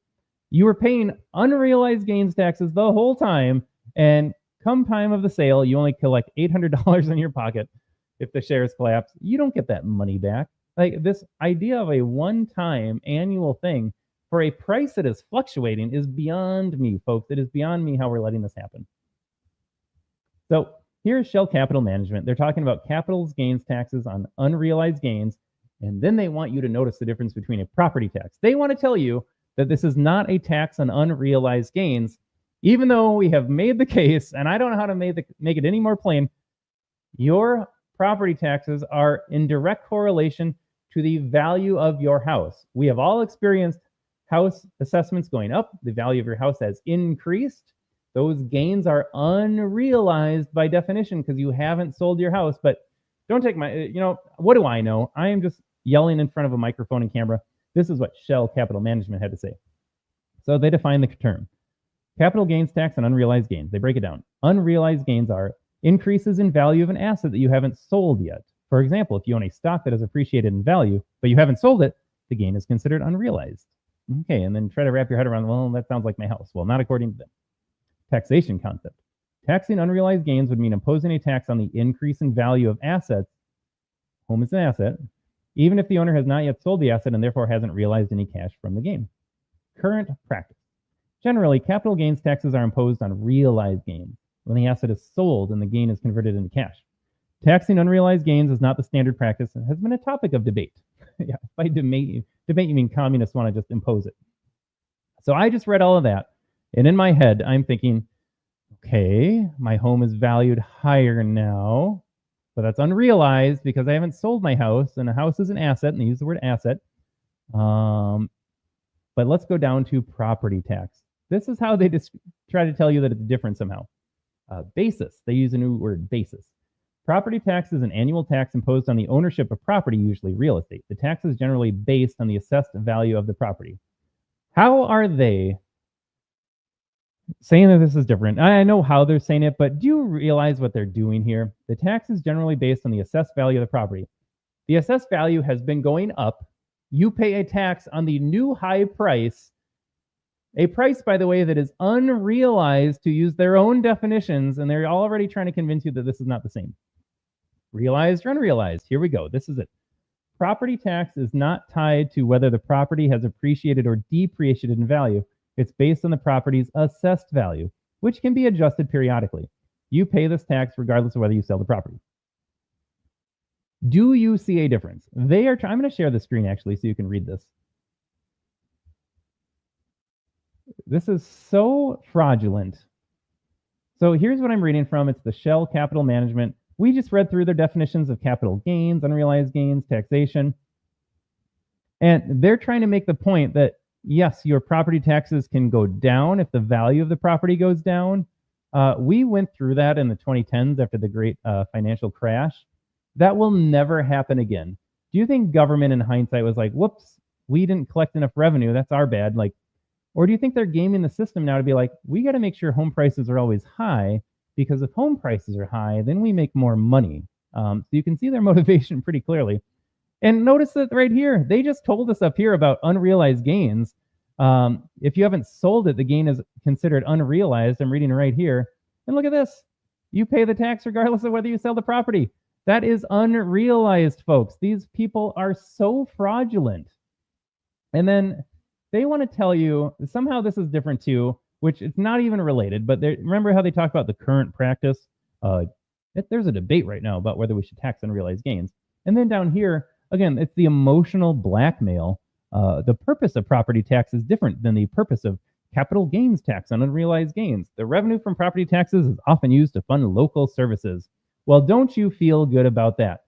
You were paying unrealized gains taxes the whole time, and come time of the sale, you only collect $800 in your pocket. If the shares collapse, you don't get that money back. Like, this idea of a one-time annual thing for a price that is fluctuating is beyond me, folks. It is beyond me how we're letting this happen. So here's Shell Capital Management. They're talking about capital gains taxes on unrealized gains, and then they want you to notice the difference between a property tax. They want to tell you that this is not a tax on unrealized gains, even though we have made the case, and I don't know how to make it any more plain. Your property taxes are in direct correlation to the value of your house. We have all experienced house assessments going up. The value of your house has increased. Those gains are unrealized by definition because you haven't sold your house. But don't take my, what do I know? I am just yelling in front of a microphone and camera. This is what Shell Capital Management had to say. So they define the term. Capital gains tax on unrealized gains. They break it down. Unrealized gains are increases in value of an asset that you haven't sold yet. For example, if you own a stock that has appreciated in value, but you haven't sold it, the gain is considered unrealized. Okay, and then try to wrap your head around, well, that sounds like my house. Well, not according to them. Taxation concept. Taxing unrealized gains would mean imposing a tax on the increase in value of assets. Home is an asset, even if the owner has not yet sold the asset and therefore hasn't realized any cash from the gain. Current practice. Generally, capital gains taxes are imposed on realized gains when the asset is sold and the gain is converted into cash. Taxing unrealized gains is not the standard practice and has been a topic of debate. Yeah, by debate, you mean communists want to just impose it. So I just read all of that, and in my head, I'm thinking, okay, my home is valued higher now, but that's unrealized because I haven't sold my house, and a house is an asset, and they use the word asset. But let's go down to property tax. This is how they try to tell you that it's different somehow. Basis. They use a new word, basis. Property tax is an annual tax imposed on the ownership of property, usually real estate. The tax is generally based on the assessed value of the property. How are they saying that this is different. I know how they're saying it, but do you realize what they're doing here? The tax is generally based on the assessed value of the property. The assessed value has been going up. You pay a tax on the new high price, a price, by the way, that is unrealized, to use their own definitions, and they're already trying to convince you that this is not the same. Realized or unrealized? Here we go. This is it. Property tax is not tied to whether the property has appreciated or depreciated in value. It's based on the property's assessed value, which can be adjusted periodically. You pay this tax regardless of whether you sell the property. Do you see a difference? I'm going to share the screen actually so you can read this. This is so fraudulent. So here's what I'm reading from. It's the Shell Capital Management. We just read through their definitions of capital gains, unrealized gains, taxation. And they're trying to make the point that, yes, your property taxes can go down if the value of the property goes down. We went through that in the 2010s after the great financial crash. That will never happen again. Do you think government in hindsight was like, whoops, we didn't collect enough revenue, that's our bad? Or do you think they're gaming the system now to be like, we got to make sure home prices are always high, because if home prices are high, then we make more money. So you can see their motivation pretty clearly. And notice that right here, they just told us up here about unrealized gains. If you haven't sold it, the gain is considered unrealized. I'm reading right here. And look at this. You pay the tax regardless of whether you sell the property. That is unrealized, folks. These people are so fraudulent. And then they want to tell you somehow this is different too, which it's not even related. But remember how they talk about the current practice? There's a debate right now about whether we should tax unrealized gains. And then down here, again, it's the emotional blackmail. The purpose of property tax is different than the purpose of capital gains tax on unrealized gains. The revenue from property taxes is often used to fund local services. Well, don't you feel good about that?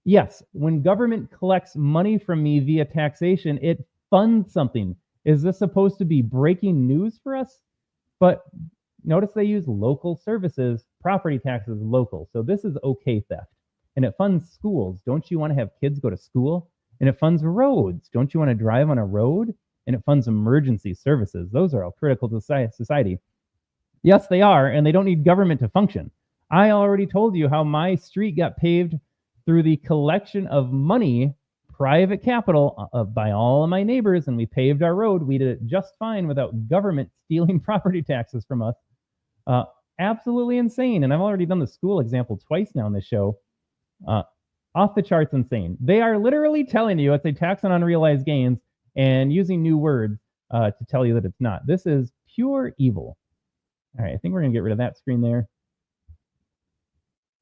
Yes, when government collects money from me via taxation, it funds something. Is this supposed to be breaking news for us? But notice they use local services, property taxes local. So this is okay theft. And it funds schools. Don't you want to have kids go to school? And it funds roads. Don't you want to drive on a road? And it funds emergency services. Those are all critical to society. Yes, they are, and they don't need government to function. I already told you how my street got paved through the collection of money, private capital, by all of my neighbors, and we paved our road. We did it just fine without government stealing property taxes from us. Absolutely insane. And I've already done the school example twice now in this show. Off the charts insane. They are literally telling you it's a tax on unrealized gains and using new words to tell you that it's not. This is pure evil. All right, I think we're going to get rid of that screen there.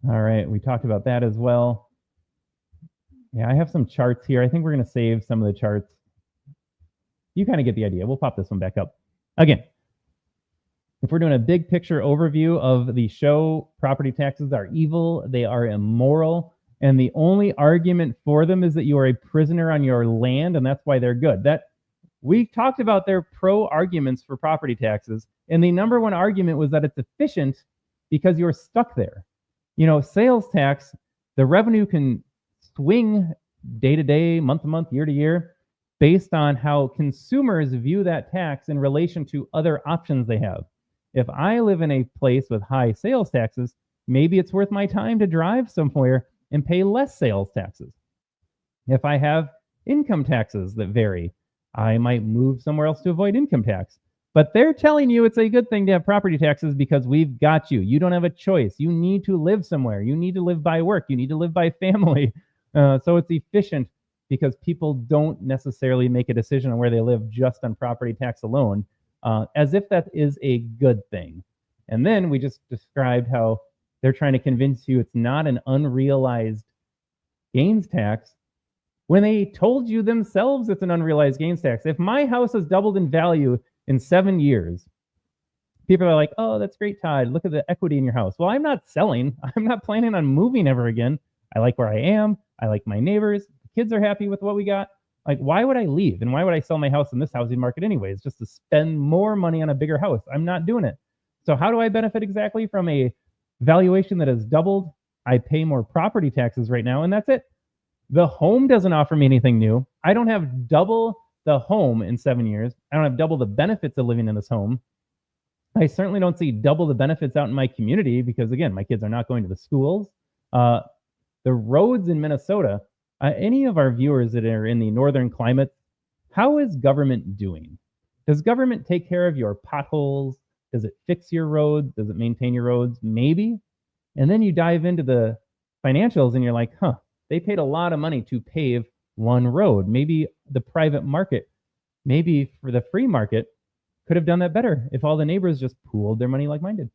All right, we talked about that as well. Yeah, I have some charts here. I think we're going to save some of the charts. You kind of get the idea. We'll pop this one back up. Again, if we're doing a big picture overview of the show, property taxes are evil, they are immoral, and the only argument for them is that you are a prisoner on your land, and that's why they're good. We talked about their pro arguments for property taxes, and the number one argument was that it's efficient because you're stuck there. Sales tax, the revenue can swing day to day, month to month, year to year, based on how consumers view that tax in relation to other options they have. If I live in a place with high sales taxes, maybe it's worth my time to drive somewhere and pay less sales taxes. If I have income taxes that vary, I might move somewhere else to avoid income tax. But they're telling you it's a good thing to have property taxes because we've got you. You don't have a choice. You need to live somewhere. You need to live by work. You need to live by family. So it's efficient because people don't necessarily make a decision on where they live just on property tax alone, as if that is a good thing. And then we just described how they're trying to convince you it's not an unrealized gains tax when they told you themselves it's an unrealized gains tax. If my house has doubled in value in 7 years, people are like, oh, that's great, Todd. Look at the equity in your house. Well, I'm not selling. I'm not planning on moving ever again. I like where I am. I like my neighbors. The kids are happy with what we got. Like, why would I leave? And why would I sell my house in this housing market anyways? Just to spend more money on a bigger house. I'm not doing it. So how do I benefit exactly from a valuation that has doubled? I pay more property taxes right now, and that's it. The home doesn't offer me anything new. I don't have double the home in 7 years. I don't have double the benefits of living in this home. I certainly don't see double the benefits out in my community because, again, my kids are not going to the schools. Uh, the roads in Minnesota, any of our viewers that are in the northern climate, how is government doing? Does government take care of your potholes? Does it fix your roads? Does it maintain your roads? Maybe. And then you dive into the financials and you're like, huh, they paid a lot of money to pave one road. Maybe the private market, maybe for the free market, could have done that better if all the neighbors just pooled their money like mine did.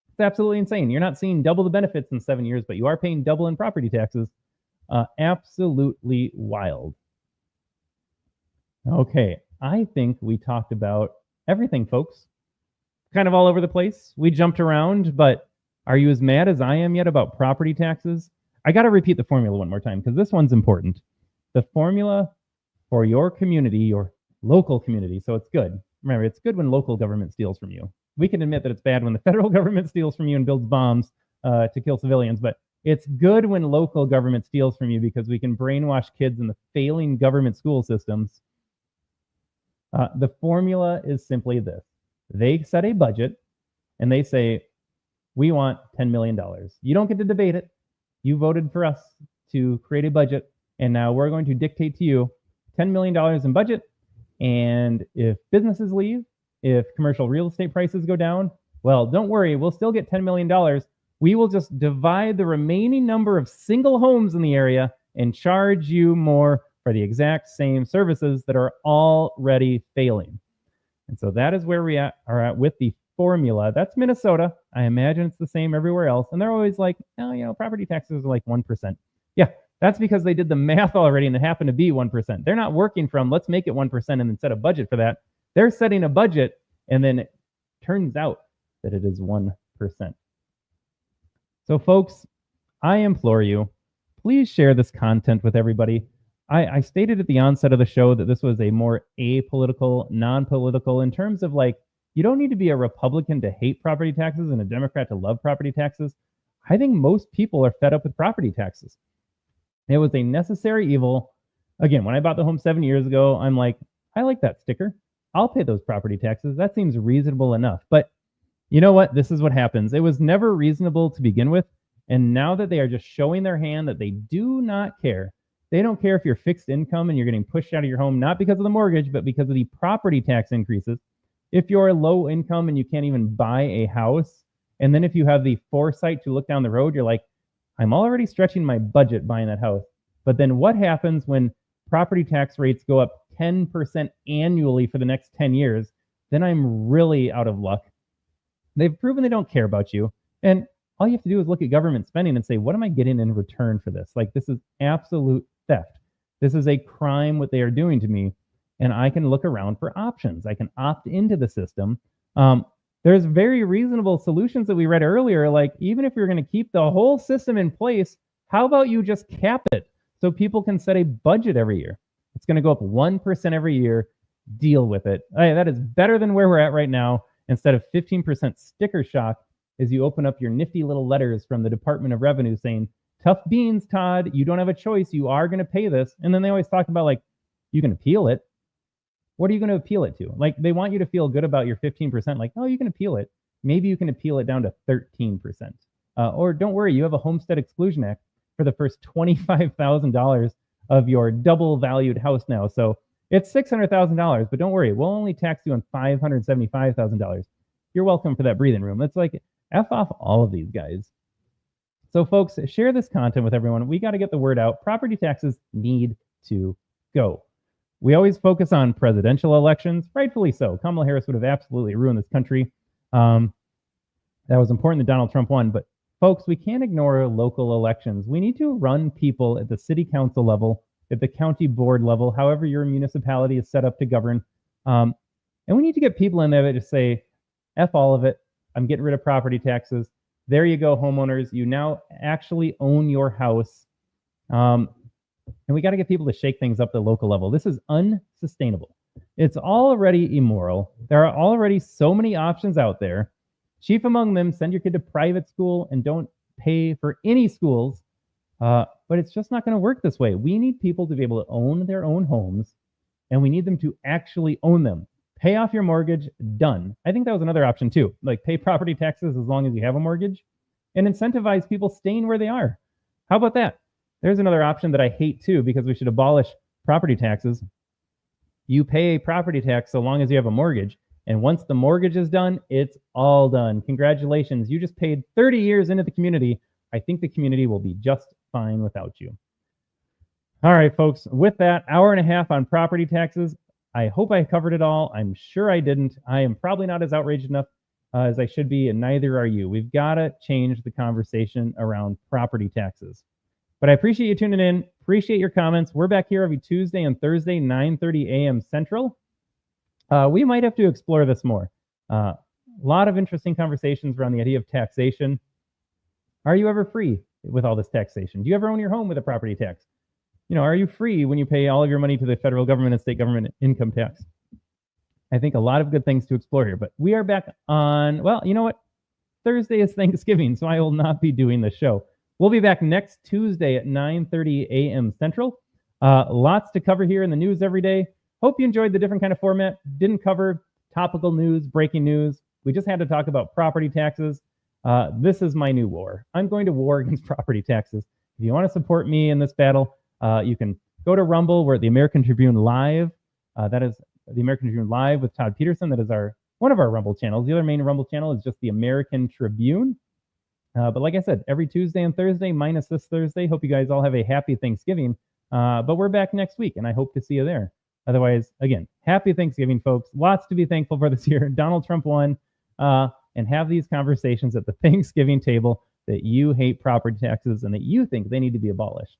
It's absolutely insane. You're not seeing double the benefits in 7 years, but you are paying double in property taxes. Absolutely wild. Okay, I think we talked about everything, folks. Kind of all over the place. We jumped around, but are you as mad as I am yet about property taxes? I got to repeat the formula one more time because this one's important. The formula for your community, your local community, so it's good. Remember, it's good when local government steals from you. We can admit that it's bad when the federal government steals from you and builds bombs to kill civilians, but it's good when local government steals from you because we can brainwash kids in the failing government school systems. The formula is simply this. They set a budget and they say, we want $10 million. You don't get to debate it. You voted for us to create a budget, and now we're going to dictate to you $10 million in budget. And if businesses leave, if commercial real estate prices go down, well, don't worry, we'll still get $10 million. We will just divide the remaining number of single homes in the area and charge you more for the exact same services that are already failing. And so that is where we are at with the formula. That's Minnesota. I imagine it's the same everywhere else. And they're always like, oh, property taxes are like 1%. Yeah, that's because they did the math already and it happened to be 1%. They're not working from, let's make it 1% and then set a budget for that. They're setting a budget and then it turns out that it is 1%. So folks, I implore you, please share this content with everybody. I stated at the onset of the show that this was a more apolitical, non-political in terms of like, you don't need to be a Republican to hate property taxes and a Democrat to love property taxes. I think most people are fed up with property taxes. It was a necessary evil. Again, when I bought the home 7 years ago, I'm like, I like that sticker. I'll pay those property taxes. That seems reasonable enough. But you know what? This is what happens. It was never reasonable to begin with. And now that they are just showing their hand that they do not care, they don't care if you're fixed income and you're getting pushed out of your home, not because of the mortgage, but because of the property tax increases. If you're low income and you can't even buy a house, and then if you have the foresight to look down the road, you're like, I'm already stretching my budget buying that house. But then what happens when property tax rates go up 10% annually for the next 10 years? Then I'm really out of luck. They've proven they don't care about you. And all you have to do is look at government spending and say, what am I getting in return for this? Like, this is absolute theft. This is a crime, what they are doing to me. And I can look around for options. I can opt into the system. There's very reasonable solutions that we read earlier. Like, even if you're going to keep the whole system in place, how about you just cap it so people can set a budget every year? It's going to go up 1% every year. Deal with it. That is better than where we're at right now. Instead of 15% sticker shock as you open up your nifty little letters from the Department of Revenue saying, tough beans, Todd, you don't have a choice. You are going to pay this. And then they always talk about like, you can appeal it. What are you going to appeal it to? Like, they want you to feel good about your 15%. Like, oh, you can appeal it. Maybe you can appeal it down to 13%. Or don't worry, you have a Homestead Exclusion Act for the first $25,000 of your double valued house now. So it's $600,000, but don't worry, we'll only tax you on $575,000. You're welcome for that breathing room. It's like, F off all of these guys. So folks, share this content with everyone. We got to get the word out. Property taxes need to go. We always focus on presidential elections, rightfully so. Kamala Harris would have absolutely ruined this country. That was important that Donald Trump won. But folks, we can't ignore local elections. We need to run people at the city council level, at the county board level, however your municipality is set up to govern. And we need to get people in there that just say, F all of it. I'm getting rid of property taxes. There you go, homeowners. You now actually own your house. And we got to get people to shake things up at the local level. This is unsustainable. It's already immoral. There are already so many options out there. Chief among them, send your kid to private school and don't pay for any schools. But it's just not going to work this way. We need people to be able to own their own homes, and we need them to actually own them. Pay off your mortgage, done. I think that was another option too. Like pay property taxes as long as you have a mortgage and incentivize people staying where they are. How about that? There's another option that I hate too, because we should abolish property taxes. You pay a property tax so long as you have a mortgage. And once the mortgage is done, it's all done. Congratulations. You just paid 30 years into the community. I think the community will be just fine without you. All right, folks. With that, hour and a half on property taxes. I hope I covered it all. I'm sure I didn't. I am probably not as outraged enough as I should be, and neither are you. We've got to change the conversation around property taxes. But I appreciate you tuning in. Appreciate your comments. We're back here every Tuesday and Thursday, 9:30 a.m. Central. We might have to explore this more. A lot of interesting conversations around the idea of taxation. Are you ever free with all this taxation? Do you ever own your home with a property tax? Are you free when you pay all of your money to the federal government and state government income tax? I think a lot of good things to explore here. But we are back on, well, you know what? Thursday is Thanksgiving, so I will not be doing the show. We'll be back next Tuesday at 9:30 a.m. Central. Lots to cover here in the news every day. Hope you enjoyed the different kind of format. Didn't cover topical news, breaking news. We just had to talk about property taxes. This is my new war. I'm going to war against property taxes. If you want to support me in this battle, you can go to Rumble. We're at the American Tribune Live. That is the American Tribune Live with Todd Peterson. That is one of our Rumble channels. The other main Rumble channel is just the American Tribune. But like I said, every Tuesday and Thursday, minus this Thursday. Hope you guys all have a happy Thanksgiving. But we're back next week, and I hope to see you there. Otherwise, again, happy Thanksgiving, folks. Lots to be thankful for this year. Donald Trump won. And have these conversations at the Thanksgiving table that you hate property taxes and that you think they need to be abolished.